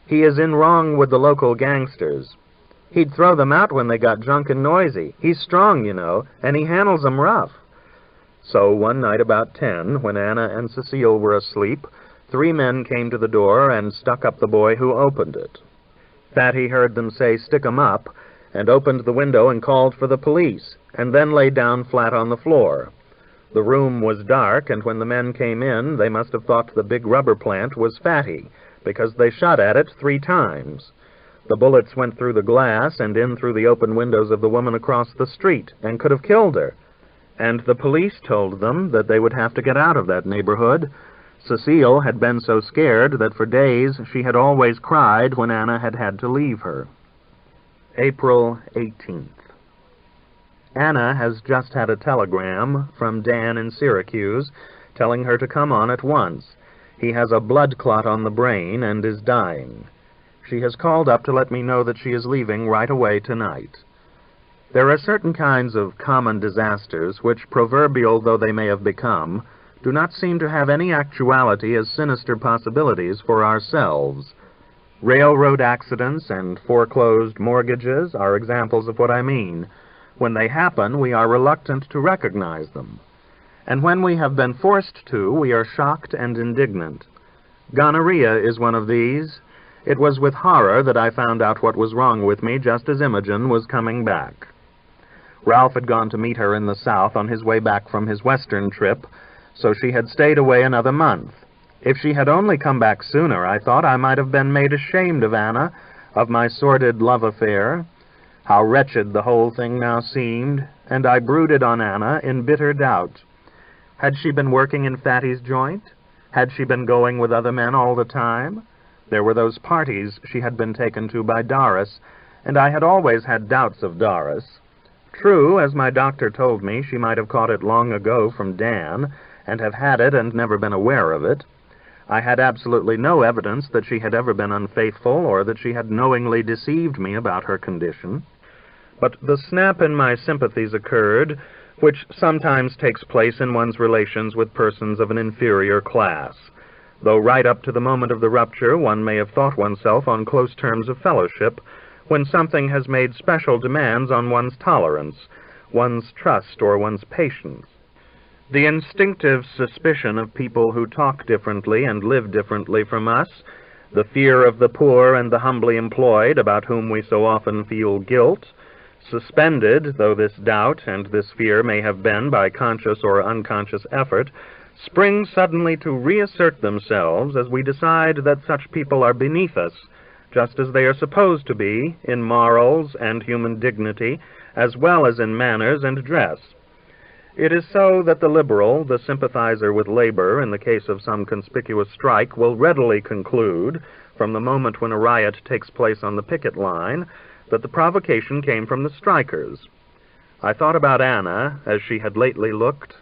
He is in wrong with the local gangsters. He'd throw them out when they got drunk and noisy. He's strong, you know, and he handles them rough. So one night about 10, when Anna and Cecile were asleep, 3 men came to the door and stuck up the boy who opened it. Fatty heard them say, "Stick 'em up," and opened the window and called for the police, and then lay down flat on the floor. The room was dark, and when the men came in, they must have thought the big rubber plant was Fatty, because they shot at it 3 times. The bullets went through the glass and in through the open windows of the woman across the street, and could have killed her. And the police told them that they would have to get out of that neighborhood. Cecile had been so scared that for days she had always cried when Anna had had to leave her. April 18th. Anna has just had a telegram from Dan in Syracuse telling her to come on at once. He has a blood clot on the brain and is dying. She has called up to let me know that she is leaving right away tonight. There are certain kinds of common disasters which, proverbial though they may have become, do not seem to have any actuality as sinister possibilities for ourselves. Railroad accidents and foreclosed mortgages are examples of what I mean. When they happen, we are reluctant to recognize them. And when we have been forced to, we are shocked and indignant. Gonorrhea is one of these. It was with horror that I found out what was wrong with me just as Imogen was coming back. Ralph had gone to meet her in the South on his way back from his Western trip, so she had stayed away another month. If she had only come back sooner, I thought I might have been made ashamed of Anna, of my sordid love affair. How wretched the whole thing now seemed, and I brooded on Anna in bitter doubt. Had she been working in Fatty's joint? Had she been going with other men all the time? There were those parties she had been taken to by Doris, and I had always had doubts of Doris. True, as my doctor told me, she might have caught it long ago from Dan, and have had it and never been aware of it. I had absolutely no evidence that she had ever been unfaithful or that she had knowingly deceived me about her condition. But the snap in my sympathies occurred, which sometimes takes place in one's relations with persons of an inferior class. Though right up to the moment of the rupture, one may have thought oneself on close terms of fellowship, when something has made special demands on one's tolerance, one's trust, or one's patience. The instinctive suspicion of people who talk differently and live differently from us, the fear of the poor and the humbly employed about whom we so often feel guilt, suspended though this doubt and this fear may have been by conscious or unconscious effort, spring suddenly to reassert themselves as we decide that such people are beneath us, just as they are supposed to be in morals and human dignity, as well as in manners and dress. It is so that the liberal, the sympathizer with labor in the case of some conspicuous strike, will readily conclude, from the moment when a riot takes place on the picket line, that the provocation came from the strikers. I thought about Anna, as she had lately looked,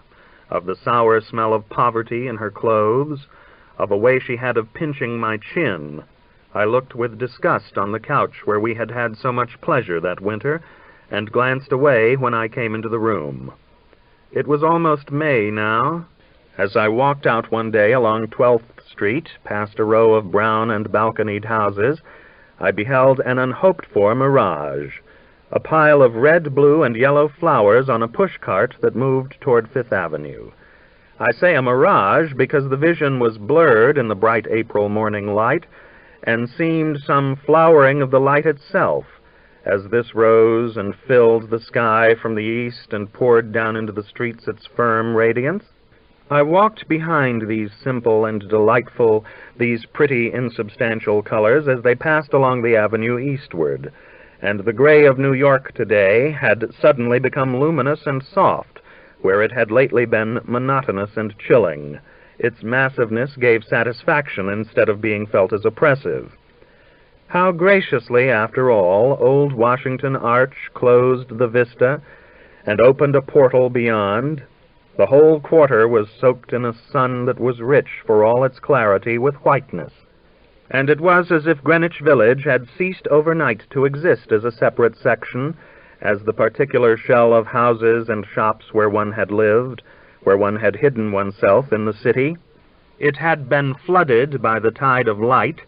of the sour smell of poverty in her clothes, of a way she had of pinching my chin. I looked with disgust on the couch where we had had so much pleasure that winter, and glanced away when I came into the room. It was almost May now. As I walked out one day along 12th Street, past a row of brown and balconied houses, I beheld an unhoped-for mirage, a pile of red, blue, and yellow flowers on a push-cart that moved toward Fifth Avenue. I say a mirage because the vision was blurred in the bright April morning light, and seemed some flowering of the light itself, as this rose and filled the sky from the east and poured down into the streets its firm radiance. I walked behind these simple and delightful, these pretty insubstantial colors as they passed along the avenue eastward, and the gray of New York today had suddenly become luminous and soft, where it had lately been monotonous and chilling. Its massiveness gave satisfaction instead of being felt as oppressive. How graciously, after all, old Washington Arch closed the vista and opened a portal beyond. The whole quarter was soaked in a sun that was rich, for all its clarity, with whiteness. And it was as if Greenwich Village had ceased overnight to exist as a separate section, as the particular shell of houses and shops where one had lived, where one had hidden oneself in the city. It had been flooded by the tide of light,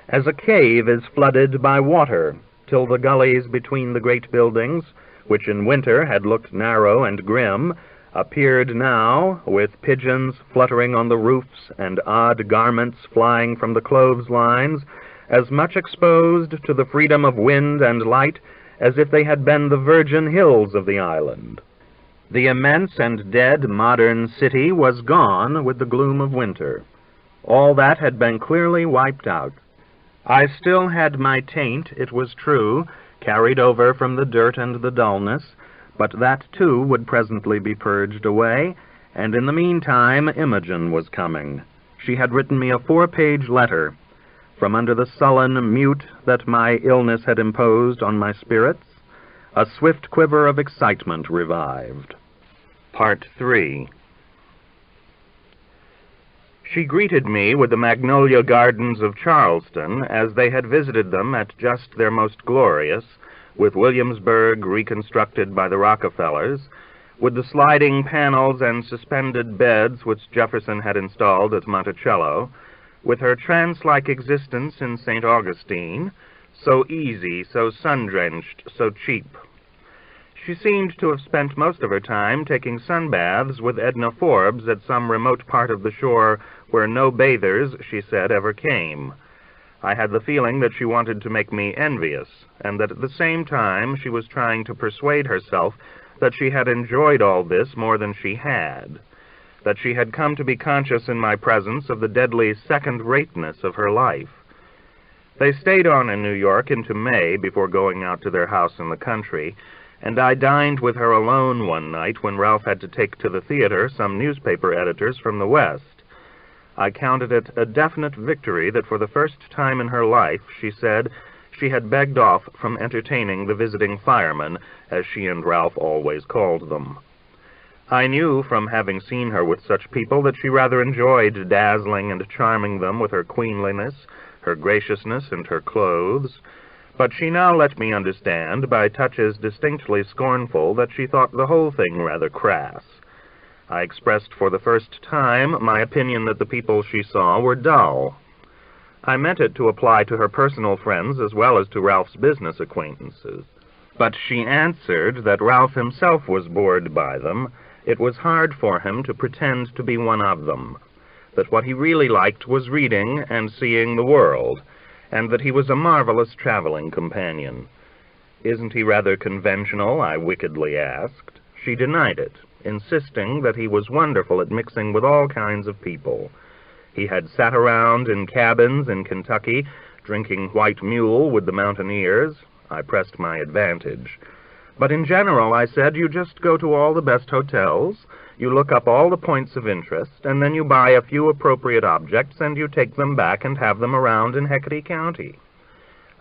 as a cave is flooded by water, till the gullies between the great buildings, which in winter had looked narrow and grim, appeared now, with pigeons fluttering on the roofs and odd garments flying from the clotheslines, as much exposed to the freedom of wind and light as if they had been the virgin hills of the island. The immense and dead modern city was gone with the gloom of winter. All that had been clearly wiped out. I still had my taint, it was true, carried over from the dirt and the dullness, but that too would presently be purged away, and in the meantime Imogen was coming. She had written me a 4-page letter. From under the sullen mute that my illness had imposed on my spirits, a swift quiver of excitement revived. Part 3. She greeted me with the magnolia gardens of Charleston as they had visited them at just their most glorious, with Williamsburg reconstructed by the Rockefellers, with the sliding panels and suspended beds which Jefferson had installed at Monticello, with her trance-like existence in St. Augustine, so easy, so sun-drenched, so cheap. She seemed to have spent most of her time taking sunbaths with Edna Forbes at some remote part of the shore where no bathers, she said, ever came. I had the feeling that she wanted to make me envious, and that at the same time she was trying to persuade herself that she had enjoyed all this more than she had, that she had come to be conscious in my presence of the deadly second-rateness of her life. They stayed on in New York into May before going out to their house in the country, and I dined with her alone one night when Ralph had to take to the theater some newspaper editors from the West. I counted it a definite victory that for the first time in her life, she said, she had begged off from entertaining the visiting firemen, as she and Ralph always called them. I knew from having seen her with such people that she rather enjoyed dazzling and charming them with her queenliness, her graciousness, and her clothes, but she now let me understand, by touches distinctly scornful, that she thought the whole thing rather crass. I expressed for the first time my opinion that the people she saw were dull. I meant it to apply to her personal friends as well as to Ralph's business acquaintances. But she answered that Ralph himself was bored by them. It was hard for him to pretend to be one of them, that what he really liked was reading and seeing the world, and that he was a marvelous traveling companion. "Isn't he rather conventional?" I wickedly asked. She denied it, insisting that he was wonderful at mixing with all kinds of people. He had sat around in cabins in Kentucky, drinking white mule with the mountaineers. I pressed my advantage. But in general, I said, you just go to all the best hotels, you look up all the points of interest, and then you buy a few appropriate objects, and you take them back and have them around in Hecate County.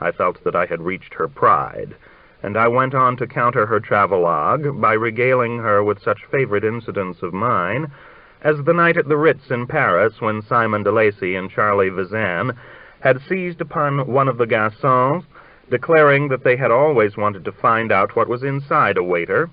I felt that I had reached her pride, and I went on to counter her travelogue by regaling her with such favorite incidents of mine as the night at the Ritz in Paris when Simon de Lacy and Charlie Vizan had seized upon one of the garçons, declaring that they had always wanted to find out what was inside a waiter,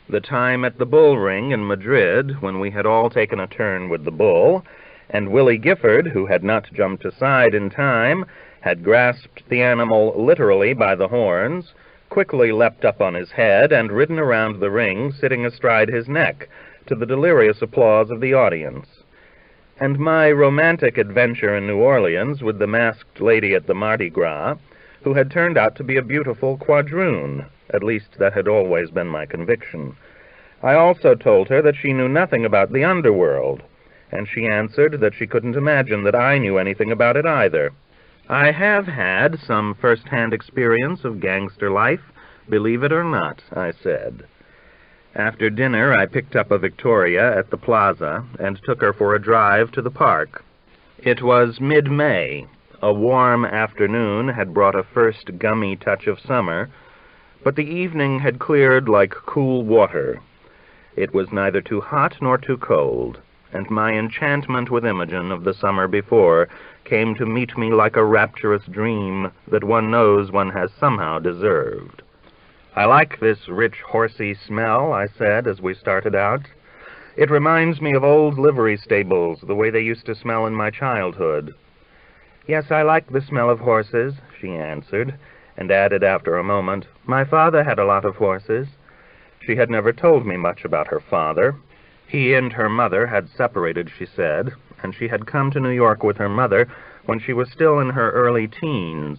the time at the bull ring in Madrid when we had all taken a turn with the bull, and Willie Gifford, who had not jumped aside in time, had grasped the animal literally by the horns, quickly leapt up on his head, and ridden around the ring, sitting astride his neck, to the delirious applause of the audience. And my romantic adventure in New Orleans with the masked lady at the Mardi Gras, who had turned out to be a beautiful quadroon. At least that had always been my conviction. I also told her that she knew nothing about the underworld, and she answered that she couldn't imagine that I knew anything about it either. I have had some first-hand experience of gangster life, believe it or not, I said. After dinner, I picked up a Victoria at the plaza and took her for a drive to the park. It was mid-May. A warm afternoon had brought a first gummy touch of summer, but the evening had cleared like cool water. It was neither too hot nor too cold, and my enchantment with Imogen of the summer before came to meet me like a rapturous dream that one knows one has somehow deserved. "I like this rich, horsey smell," I said as we started out. "It reminds me of old livery stables, the way they used to smell in my childhood." "Yes, I like the smell of horses," she answered, and added after a moment, "My father had a lot of horses." She had never told me much about her father. He and her mother had separated, she said, and she had come to New York with her mother when she was still in her early teens.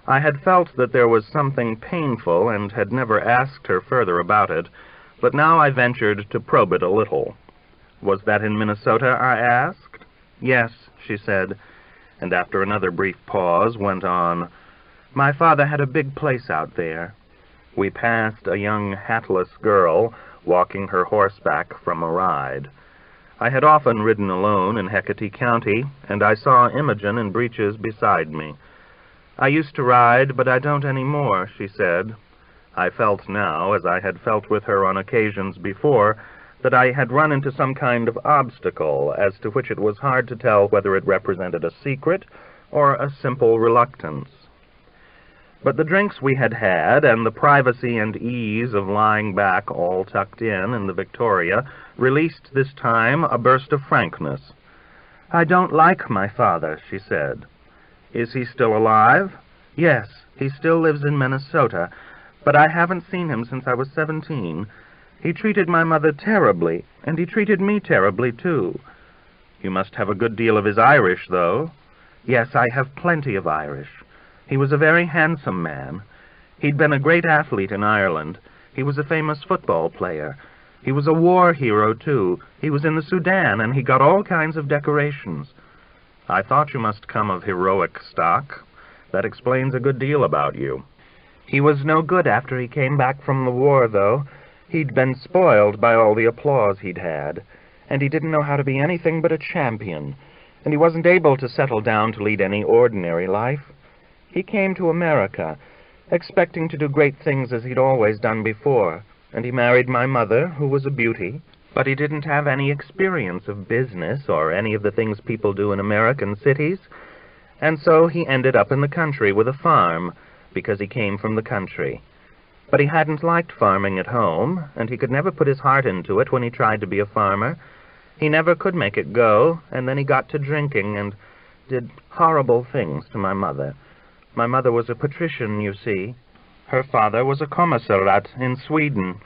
I had felt that there was something painful and had never asked her further about it, but now I ventured to probe it a little. Was that in Minnesota, I asked? Yes, she said, and after another brief pause went on. My father had a big place out there. We passed a young hatless girl walking her horseback from a ride. I had often ridden alone in Hecate County, and I saw Imogen in breeches beside me. I used to ride, but I don't any more, she said. I felt now, as I had felt with her on occasions before, that I had run into some kind of obstacle, as to which it was hard to tell whether it represented a secret or a simple reluctance. But the drinks we had had, and the privacy and ease of lying back all tucked in the Victoria, released this time a burst of frankness. I don't like my father, she said. Is he still alive? Yes, he still lives in Minnesota, but I haven't seen him since I was 17. He treated my mother terribly, and he treated me terribly, too. You must have a good deal of his Irish, though. Yes, I have plenty of Irish. He was a very handsome man. He'd been a great athlete in Ireland. He was a famous football player. He was a war hero, too. He was in the Sudan, and he got all kinds of decorations. I thought you must come of heroic stock. That explains a good deal about you. He was no good after he came back from the war, though. He'd been spoiled by all the applause he'd had, and he didn't know how to be anything but a champion, and he wasn't able to settle down to lead any ordinary life. He came to America, expecting to do great things as he'd always done before, and he married my mother, who was a beauty, but he didn't have any experience of business or any of the things people do in American cities, and so he ended up in the country with a farm, because he came from the country. But he hadn't liked farming at home, and he could never put his heart into it when he tried to be a farmer. He never could make it go, and then he got to drinking and did horrible things to my mother. My mother was a patrician, you see. Her father was a commissariat in Sweden,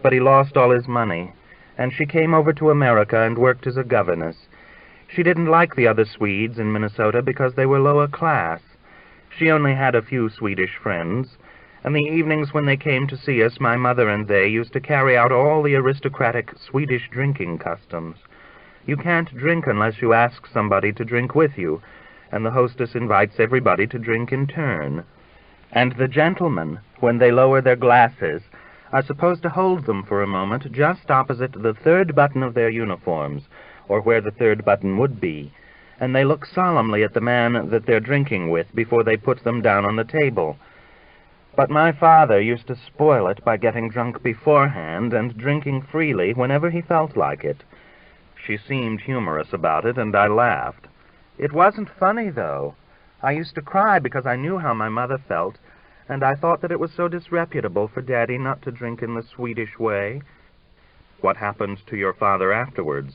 but he lost all his money, and she came over to America and worked as a governess. She didn't like the other Swedes in Minnesota because they were lower class. She only had a few Swedish friends, and the evenings when they came to see us, my mother and they used to carry out all the aristocratic Swedish drinking customs. You can't drink unless you ask somebody to drink with you, and the hostess invites everybody to drink in turn. And the gentlemen, when they lower their glasses, are supposed to hold them for a moment just opposite the third button of their uniforms, or where the third button would be, and they look solemnly at the man that they're drinking with before they put them down on the table. But my father used to spoil it by getting drunk beforehand and drinking freely whenever he felt like it. She seemed humorous about it, and I laughed. It wasn't funny, though. I used to cry because I knew how my mother felt, and I thought that it was so disreputable for Daddy not to drink in the Swedish way. What happened to your father afterwards?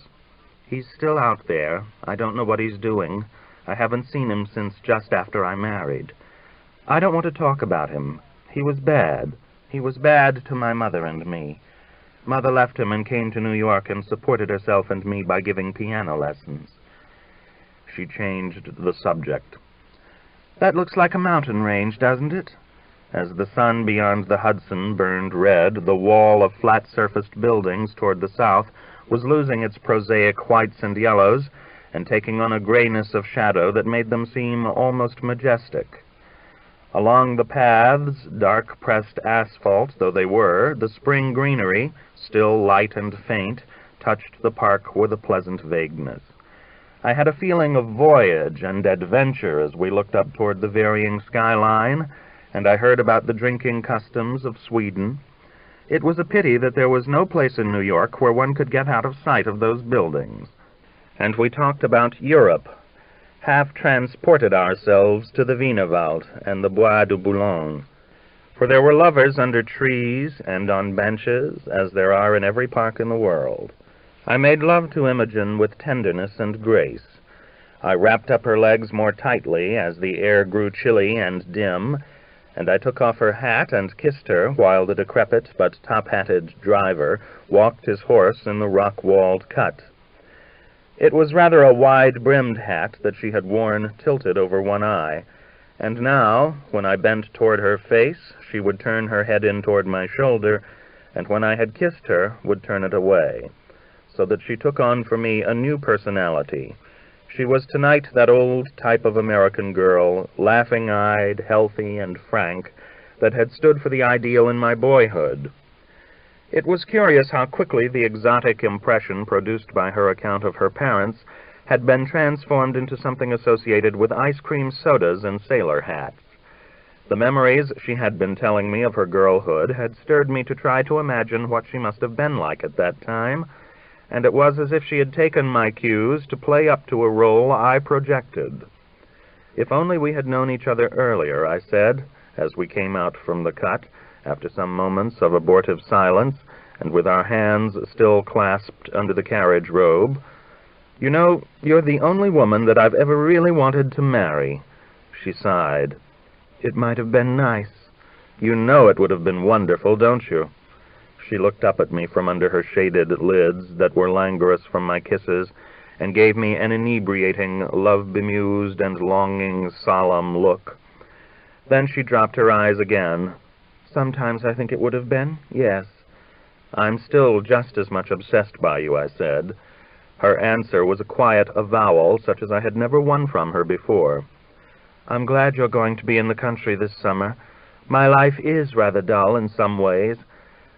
He's still out there. I don't know what he's doing. I haven't seen him since just after I married. I don't want to talk about him. He was bad. He was bad to my mother and me. Mother left him and came to New York and supported herself and me by giving piano lessons. She changed the subject. That looks like a mountain range, doesn't it? As the sun beyond the Hudson burned red, the wall of flat-surfaced buildings toward the south was losing its prosaic whites and yellows and taking on a grayness of shadow that made them seem almost majestic. Along the paths, dark-pressed asphalt though they were, the spring greenery, still light and faint, touched the park with a pleasant vagueness. I had a feeling of voyage and adventure as we looked up toward the varying skyline, and I heard about the drinking customs of Sweden. It was a pity that there was no place in New York where one could get out of sight of those buildings. And we talked about Europe, half transported ourselves to the Wienerwald and the Bois de Boulogne, for there were lovers under trees and on benches, as there are in every park in the world. I made love to Imogen with tenderness and grace. I wrapped up her legs more tightly as the air grew chilly and dim, and I took off her hat and kissed her while the decrepit but top-hatted driver walked his horse in the rock-walled cut. It was rather a wide-brimmed hat that she had worn tilted over one eye, and now, when I bent toward her face, she would turn her head in toward my shoulder, and when I had kissed her, would turn it away, so that she took on for me a new personality. She was tonight that old type of American girl, laughing-eyed, healthy, and frank, that had stood for the ideal in my boyhood. It was curious how quickly the exotic impression produced by her account of her parents had been transformed into something associated with ice cream sodas and sailor hats. The memories she had been telling me of her girlhood had stirred me to try to imagine what she must have been like at that time, and it was as if she had taken my cues to play up to a role I projected. If only we had known each other earlier, I said, as we came out from the cut, after some moments of abortive silence, and with our hands still clasped under the carriage robe. You know, you're the only woman that I've ever really wanted to marry. She sighed. It might have been nice. You know it would have been wonderful, don't you? She looked up at me from under her shaded lids that were languorous from my kisses, and gave me an inebriating, love-bemused and longing, solemn look. Then she dropped her eyes again. Sometimes I think it would have been, yes. I'm still just as much obsessed by you, I said. Her answer was a quiet avowal, such as I had never won from her before. I'm glad you're going to be in the country this summer. My life is rather dull in some ways.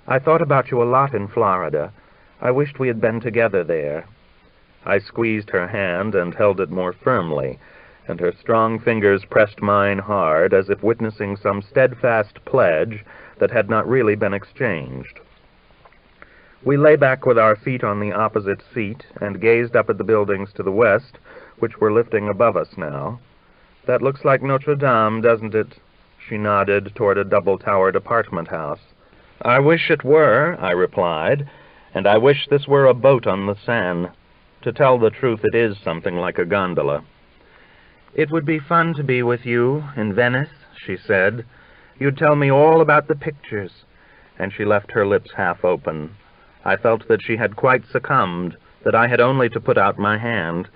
I thought about you a lot in Florida. I wished we had been together there. I squeezed her hand and held it more firmly, and her strong fingers pressed mine hard, as if witnessing some steadfast pledge that had not really been exchanged. We lay back with our feet on the opposite seat and gazed up at the buildings to the west, which were lifting above us now. That looks like Notre Dame, doesn't it? She nodded toward a double-towered apartment house. I wish it were, I replied, and I wish this were a boat on the Seine. To tell the truth, it is something like a gondola. It would be fun to be with you in Venice, she said. You'd tell me all about the pictures. And she left her lips half open. I felt that she had quite succumbed, that I had only to put out my hand,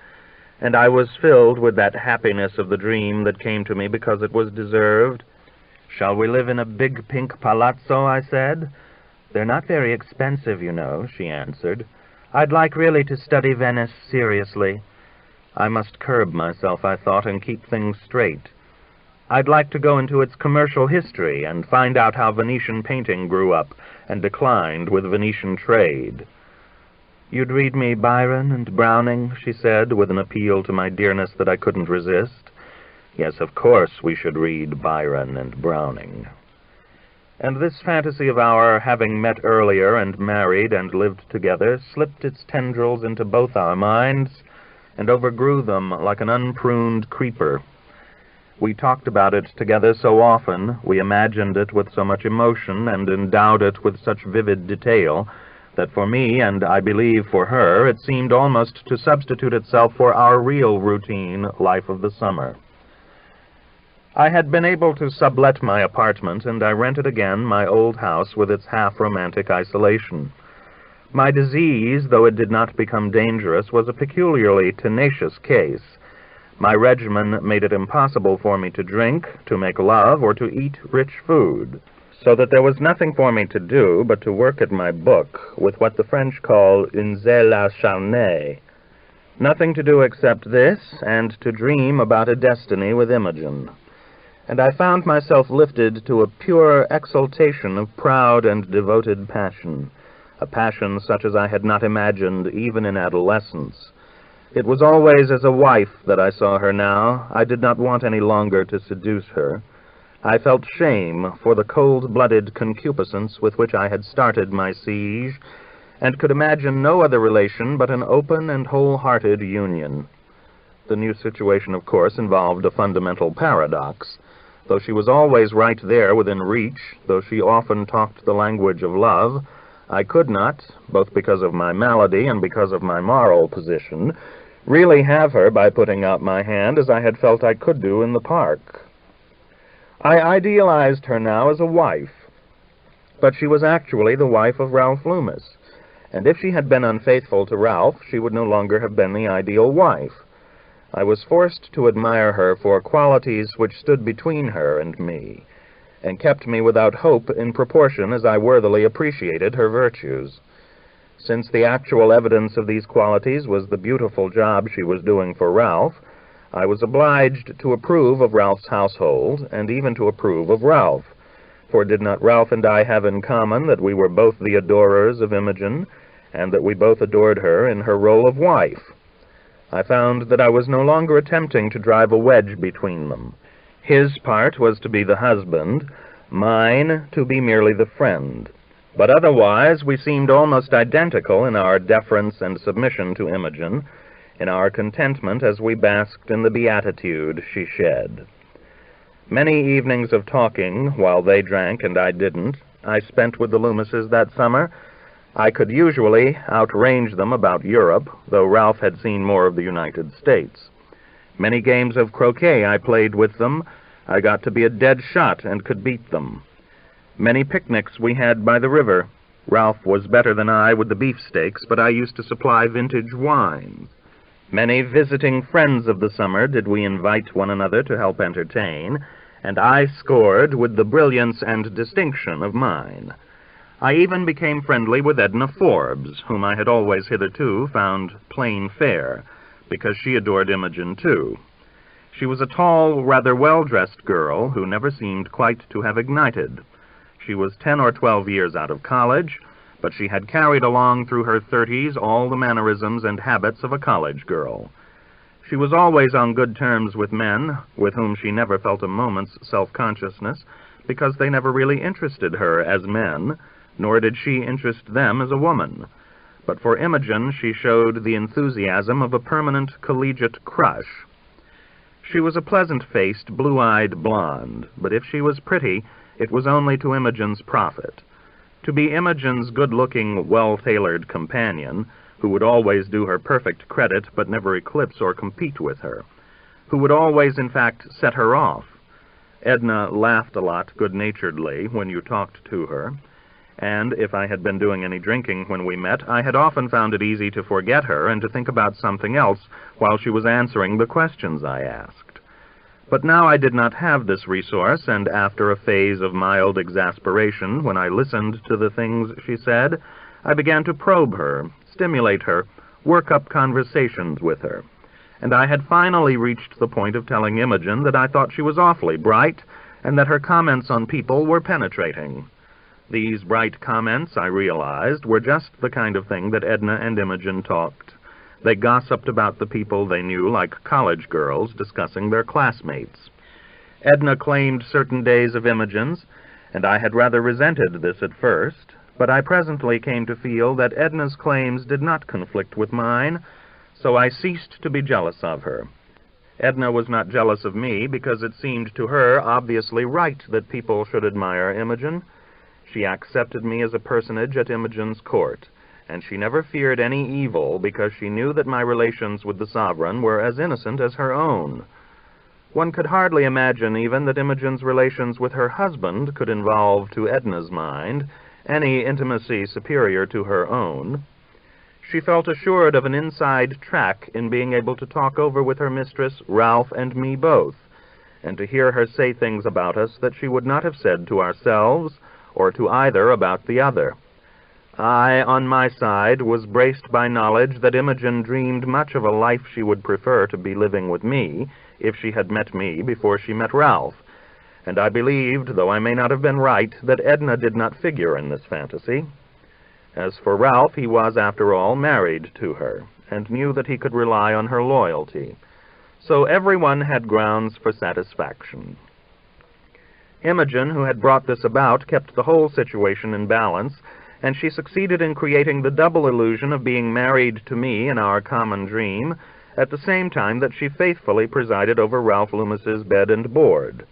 and I was filled with that happiness of the dream that came to me because it was deserved. Shall we live in a big pink palazzo, I said. They're not very expensive, you know, she answered. I'd like really to study Venice seriously. I must curb myself, I thought, and keep things straight. I'd like to go into its commercial history and find out how Venetian painting grew up and declined with Venetian trade. You'd read me Byron and Browning, she said, with an appeal to my dearness that I couldn't resist. Yes, of course we should read Byron and Browning. And this fantasy of our having met earlier and married and lived together slipped its tendrils into both our minds and overgrew them like an unpruned creeper. We talked about it together so often, we imagined it with so much emotion and endowed it with such vivid detail, that for me, and I believe for her, it seemed almost to substitute itself for our real routine life of the summer. I had been able to sublet my apartment, and I rented again my old house with its half-romantic isolation. My disease, though it did not become dangerous, was a peculiarly tenacious case. My regimen made it impossible for me to drink, to make love, or to eat rich food, so that there was nothing for me to do but to work at my book with what the French call une zèle acharnée. Nothing to do except this, and to dream about a destiny with Imogen. And I found myself lifted to a pure exaltation of proud and devoted passion, a passion such as I had not imagined even in adolescence. It was always as a wife that I saw her now. I did not want any longer to seduce her. I felt shame for the cold-blooded concupiscence with which I had started my siege, and could imagine no other relation but an open and whole-hearted union. The new situation, of course, involved a fundamental paradox. Though she was always right there within reach, though she often talked the language of love, I could not, both because of my malady and because of my moral position, really have her by putting out my hand as I had felt I could do in the park. I idealized her now as a wife, but she was actually the wife of Ralph Loomis, and if she had been unfaithful to Ralph, she would no longer have been the ideal wife. I was forced to admire her for qualities which stood between her and me, and kept me without hope in proportion as I worthily appreciated her virtues. Since the actual evidence of these qualities was the beautiful job she was doing for Ralph, I was obliged to approve of Ralph's household, and even to approve of Ralph. For did not Ralph and I have in common that we were both the adorers of Imogen, and that we both adored her in her role of wife? I found that I was no longer attempting to drive a wedge between them. His part was to be the husband, mine to be merely the friend. But otherwise we seemed almost identical in our deference and submission to Imogen, in our contentment as we basked in the beatitude she shed. Many evenings of talking, while they drank and I didn't, I spent with the Loomises that summer. I could usually outrange them about Europe, though Ralph had seen more of the United States. Many games of croquet I played with them. I got to be a dead shot and could beat them. Many picnics we had by the river. Ralph was better than I with the beefsteaks, but I used to supply vintage wines. Many visiting friends of the summer did we invite one another to help entertain, and I scored with the brilliance and distinction of mine. I even became friendly with Edna Forbes, whom I had always hitherto found plain fair, because she adored Imogen too. She was a tall, rather well-dressed girl who never seemed quite to have ignited. She was 10 or 12 years out of college, but she had carried along through her 30s all the mannerisms and habits of a college girl. She was always on good terms with men, with whom she never felt a moment's self-consciousness, because they never really interested her as men, nor did she interest them as a woman. But for Imogen she showed the enthusiasm of a permanent collegiate crush. She was a pleasant-faced, blue-eyed blonde, but if she was pretty, it was only to Imogen's profit. To be Imogen's good-looking, well-tailored companion, who would always do her perfect credit but never eclipse or compete with her, who would always, in fact, set her off. Edna laughed a lot good-naturedly when you talked to her, and if I had been doing any drinking when we met, I had often found it easy to forget her and to think about something else while she was answering the questions I asked. But now I did not have this resource, and after a phase of mild exasperation, when I listened to the things she said, I began to probe her, stimulate her, work up conversations with her. And I had finally reached the point of telling Imogen that I thought she was awfully bright, and that her comments on people were penetrating. These bright comments, I realized, were just the kind of thing that Edna and Imogen talked. They gossiped about the people they knew like college girls discussing their classmates. Edna claimed certain days of Imogen's, and I had rather resented this at first, but I presently came to feel that Edna's claims did not conflict with mine, so I ceased to be jealous of her. Edna was not jealous of me because it seemed to her obviously right that people should admire Imogen. She accepted me as a personage at Imogen's court, and she never feared any evil because she knew that my relations with the sovereign were as innocent as her own. One could hardly imagine even that Imogen's relations with her husband could involve, to Edna's mind, any intimacy superior to her own. She felt assured of an inside track in being able to talk over with her mistress, Ralph, and me both, and to hear her say things about us that she would not have said to ourselves, or to either about the other. I, on my side, was braced by knowledge that Imogen dreamed much of a life she would prefer to be living with me if she had met me before she met Ralph, and I believed, though I may not have been right, that Edna did not figure in this fantasy. As for Ralph, he was, after all, married to her, and knew that he could rely on her loyalty. So everyone had grounds for satisfaction. Imogen, who had brought this about, kept the whole situation in balance, and she succeeded in creating the double illusion of being married to me in our common dream, at the same time that she faithfully presided over Ralph Loomis's bed and board.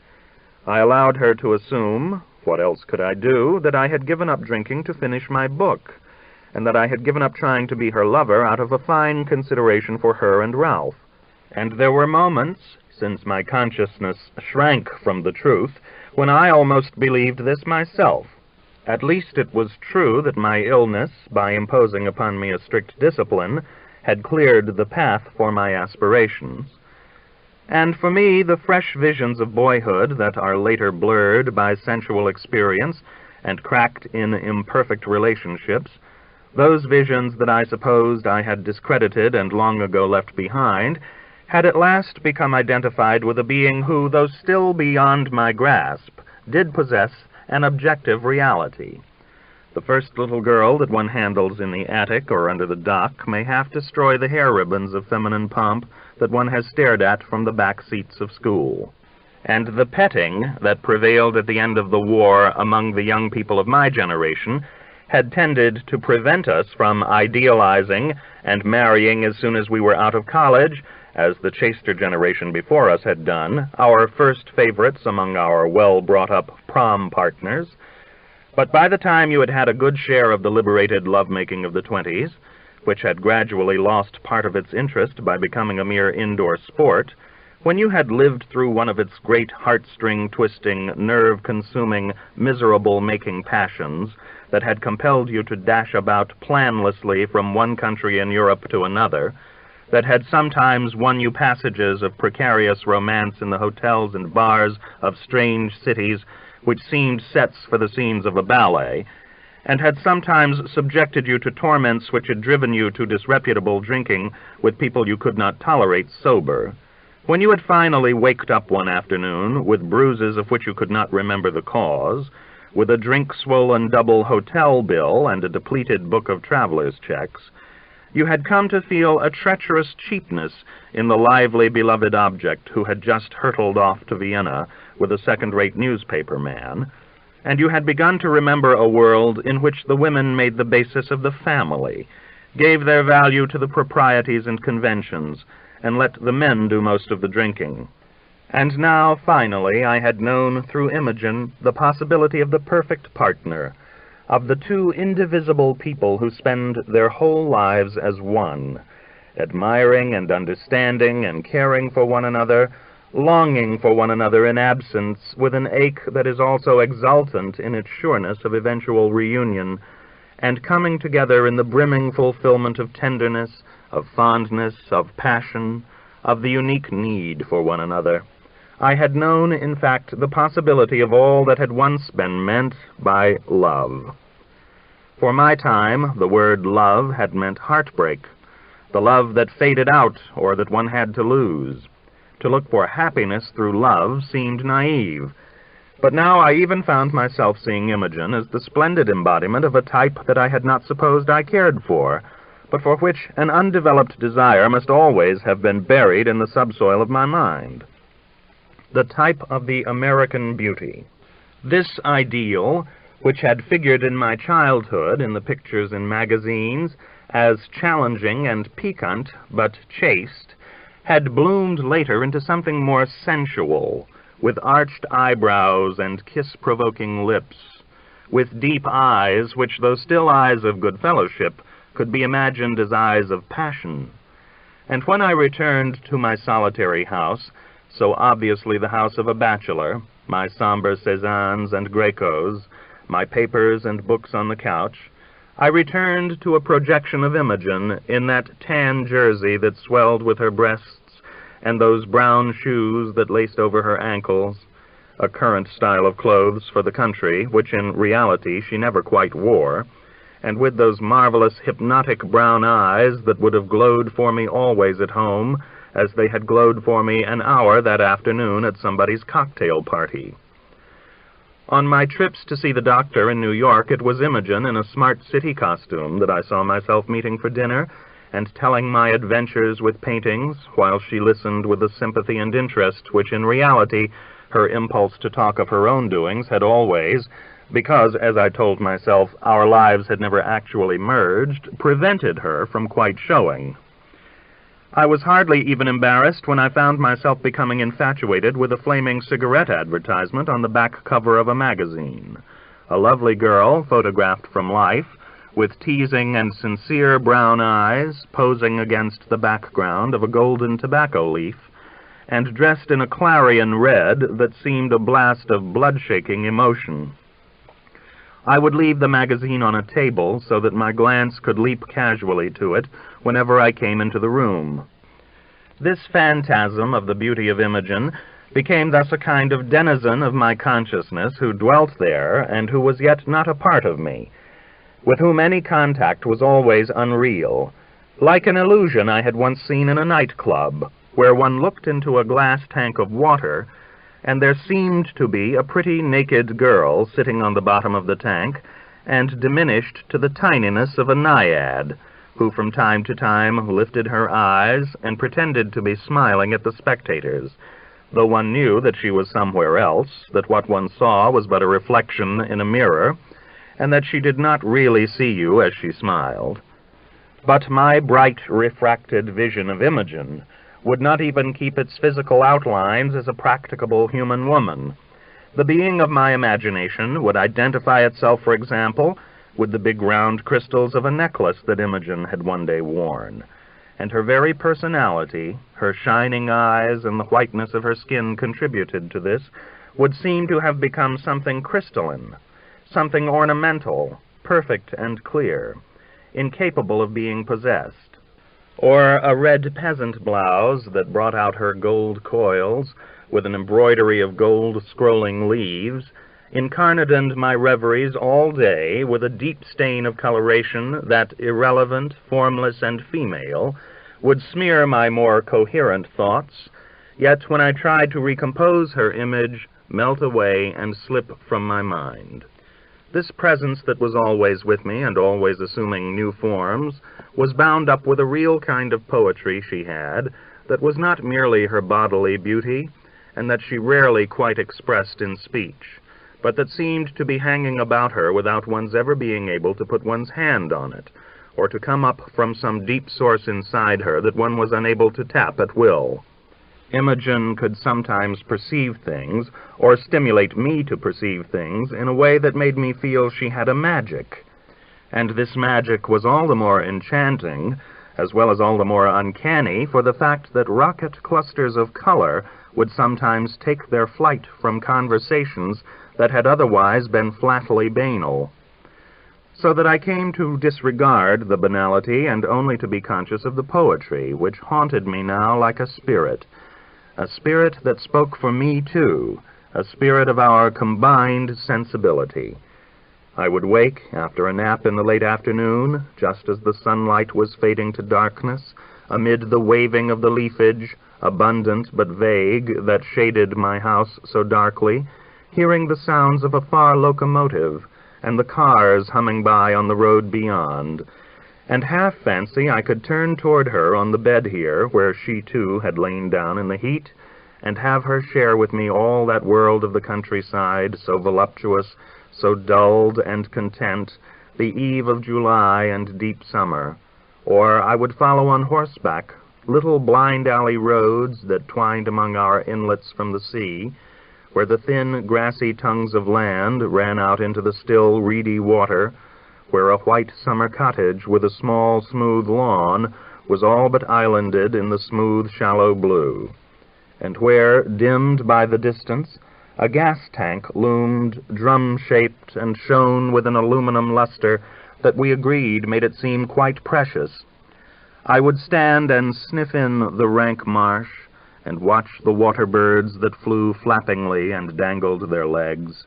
I allowed her to assume, what else could I do, that I had given up drinking to finish my book, and that I had given up trying to be her lover out of a fine consideration for her and Ralph. And there were moments, since my consciousness shrank from the truth, when I almost believed this myself. At least it was true that my illness, by imposing upon me a strict discipline, had cleared the path for my aspirations. And for me, the fresh visions of boyhood that are later blurred by sensual experience and cracked in imperfect relationships, those visions that I supposed I had discredited and long ago left behind, had at last become identified with a being who, though still beyond my grasp, did possess an objective reality. The first little girl that one handles in the attic or under the dock may half destroy the hair ribbons of feminine pomp that one has stared at from the back seats of school. And the petting that prevailed at the end of the war among the young people of my generation had tended to prevent us from idealizing and marrying as soon as we were out of college, as the chaster generation before us had done, our first favorites among our well-brought-up prom partners. But by the time you had had a good share of the liberated lovemaking of the 20s, which had gradually lost part of its interest by becoming a mere indoor sport, when you had lived through one of its great heartstring-twisting, nerve-consuming, miserable-making passions that had compelled you to dash about planlessly from one country in Europe to another, that had sometimes won you passages of precarious romance in the hotels and bars of strange cities which seemed sets for the scenes of a ballet, and had sometimes subjected you to torments which had driven you to disreputable drinking with people you could not tolerate sober. When you had finally waked up one afternoon with bruises of which you could not remember the cause, with a drink-swollen double hotel bill and a depleted book of traveler's checks, you had come to feel a treacherous cheapness in the lively beloved object who had just hurtled off to Vienna with a second-rate newspaper man, and you had begun to remember a world in which the women made the basis of the family, gave their value to the proprieties and conventions, and let the men do most of the drinking. And now, finally, I had known through Imogen the possibility of the perfect partner, of the two indivisible people who spend their whole lives as one, admiring and understanding and caring for one another, longing for one another in absence, with an ache that is also exultant in its sureness of eventual reunion, and coming together in the brimming fulfillment of tenderness, of fondness, of passion, of the unique need for one another. I had known, in fact, the possibility of all that had once been meant by love. For my time, the word love had meant heartbreak, the love that faded out or that one had to lose. To look for happiness through love seemed naive. But now I even found myself seeing Imogen as the splendid embodiment of a type that I had not supposed I cared for, but for which an undeveloped desire must always have been buried in the subsoil of my mind. The type of the American beauty. This ideal, which had figured in my childhood in the pictures in magazines as challenging and piquant but chaste, had bloomed later into something more sensual, with arched eyebrows and kiss-provoking lips, with deep eyes which, though still eyes of good fellowship, could be imagined as eyes of passion. And when I returned to my solitary house, so obviously the house of a bachelor, my somber Cézannes and Grecos, my papers and books on the couch, I returned to a projection of Imogen in that tan jersey that swelled with her breasts and those brown shoes that laced over her ankles, a current style of clothes for the country, which in reality she never quite wore, and with those marvelous hypnotic brown eyes that would have glowed for me always at home, as they had glowed for me an hour that afternoon at somebody's cocktail party. On my trips to see the doctor in New York, it was Imogen in a smart city costume that I saw myself meeting for dinner and telling my adventures with paintings, while she listened with the sympathy and interest which in reality her impulse to talk of her own doings had always, because, as I told myself, our lives had never actually merged, prevented her from quite showing. I was hardly even embarrassed when I found myself becoming infatuated with a flaming cigarette advertisement on the back cover of a magazine. A lovely girl, photographed from life, with teasing and sincere brown eyes, posing against the background of a golden tobacco leaf, and dressed in a clarion red that seemed a blast of blood-shaking emotion. I would leave the magazine on a table so that my glance could leap casually to it whenever I came into the room. This phantasm of the beauty of Imogen became thus a kind of denizen of my consciousness who dwelt there and who was yet not a part of me, with whom any contact was always unreal, like an illusion I had once seen in a nightclub, where one looked into a glass tank of water, and there seemed to be a pretty naked girl sitting on the bottom of the tank, and diminished to the tininess of a naiad, who from time to time lifted her eyes and pretended to be smiling at the spectators, though one knew that she was somewhere else, that what one saw was but a reflection in a mirror, and that she did not really see you as she smiled. But my bright, refracted vision of Imogen would not even keep its physical outlines as a practicable human woman. The being of my imagination would identify itself, for example, with the big round crystals of a necklace that Imogen had one day worn, and her very personality, her shining eyes and the whiteness of her skin contributed to this, would seem to have become something crystalline, something ornamental, perfect and clear, incapable of being possessed. Or a red peasant blouse that brought out her gold coils, with an embroidery of gold scrolling leaves, incarnadined my reveries all day with a deep stain of coloration that, irrelevant, formless, and female, would smear my more coherent thoughts, yet when I tried to recompose her image, melt away and slip from my mind. This presence that was always with me and always assuming new forms was bound up with a real kind of poetry she had that was not merely her bodily beauty, and that she rarely quite expressed in speech, but that seemed to be hanging about her without one's ever being able to put one's hand on it, or to come up from some deep source inside her that one was unable to tap at will. Imogen could sometimes perceive things, or stimulate me to perceive things, in a way that made me feel she had a magic. And this magic was all the more enchanting, as well as all the more uncanny, for the fact that rocket clusters of color would sometimes take their flight from conversations that had otherwise been flatly banal. So that I came to disregard the banality and only to be conscious of the poetry, which haunted me now like a spirit that spoke for me too, a spirit of our combined sensibility. I would wake after a nap in the late afternoon, just as the sunlight was fading to darkness, amid the waving of the leafage, abundant but vague, that shaded my house so darkly, hearing the sounds of a far locomotive, and the cars humming by on the road beyond, and half fancy I could turn toward her on the bed here, where she too had lain down in the heat, and have her share with me all that world of the countryside, so voluptuous, so dulled and content, the eve of July and deep summer. Or I would follow on horseback little blind alley roads that twined among our inlets from the sea, where the thin grassy tongues of land ran out into the still reedy water, where a white summer cottage with a small smooth lawn was all but islanded in the smooth shallow blue, and where, dimmed by the distance, a gas tank loomed drum-shaped and shone with an aluminum luster that we agreed made it seem quite precious. I would stand and sniff in the rank marsh and watch the water birds that flew flappingly and dangled their legs,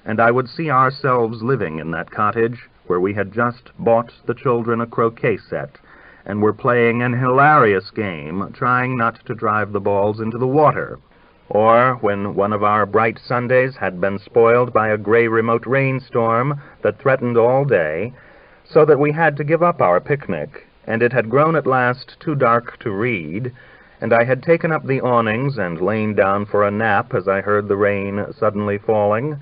and I would see ourselves living in that cottage where we had just bought the children a croquet set and were playing an hilarious game, trying not to drive the balls into the water, or when one of our bright Sundays had been spoiled by a gray remote rainstorm that threatened all day, so that we had to give up our picnic, and it had grown at last too dark to read, and I had taken up the awnings and lain down for a nap as I heard the rain suddenly falling.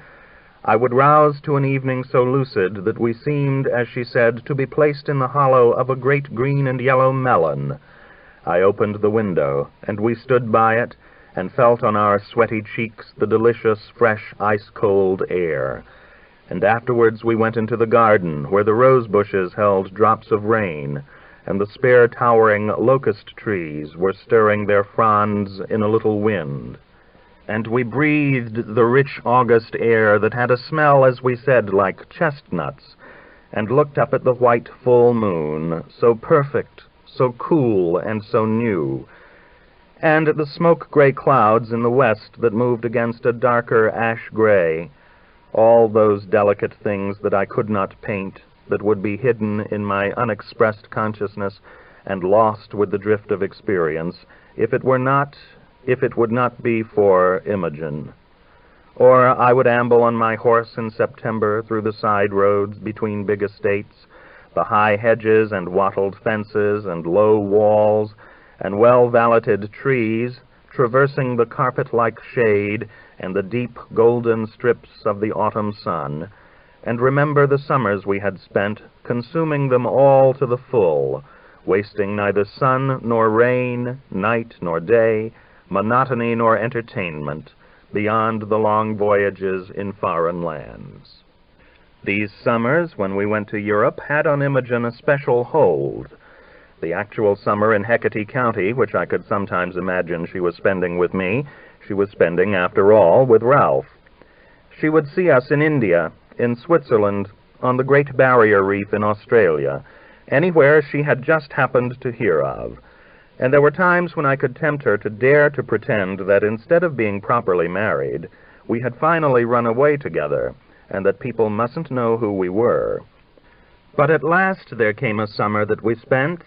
I would rouse to an evening so lucid that we seemed, as she said, to be placed in the hollow of a great green and yellow melon. I opened the window, and we stood by it, and felt on our sweaty cheeks the delicious, fresh, ice-cold air. And afterwards we went into the garden, where the rose bushes held drops of rain, and the spare towering locust trees were stirring their fronds in a little wind. And we breathed the rich August air that had a smell, as we said, like chestnuts, and looked up at the white full moon, so perfect, so cool, and so new, and at the smoke-gray clouds in the west that moved against a darker ash-gray, all those delicate things that I could not paint, that would be hidden in my unexpressed consciousness and lost with the drift of experience, if it would not be for Imogen. Or I would amble on my horse in September through the side roads between big estates, the high hedges and wattled fences and low walls and well-valeted trees, traversing the carpet-like shade and the deep golden strips of the autumn sun, and remember the summers we had spent, consuming them all to the full, wasting neither sun nor rain, night nor day, monotony nor entertainment, beyond the long voyages in foreign lands. These summers, when we went to Europe, had on Imogen a special hold. The actual summer in Hecate County, which I could sometimes imagine she was spending with me, she was spending, after all, with Ralph. She would see us in India, in Switzerland, on the Great Barrier Reef in Australia, anywhere she had just happened to hear of. And there were times when I could tempt her to dare to pretend that instead of being properly married, we had finally run away together, and that people mustn't know who we were. But at last there came a summer that we spent,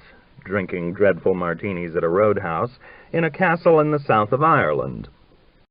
drinking dreadful martinis at a roadhouse, in a castle in the south of Ireland.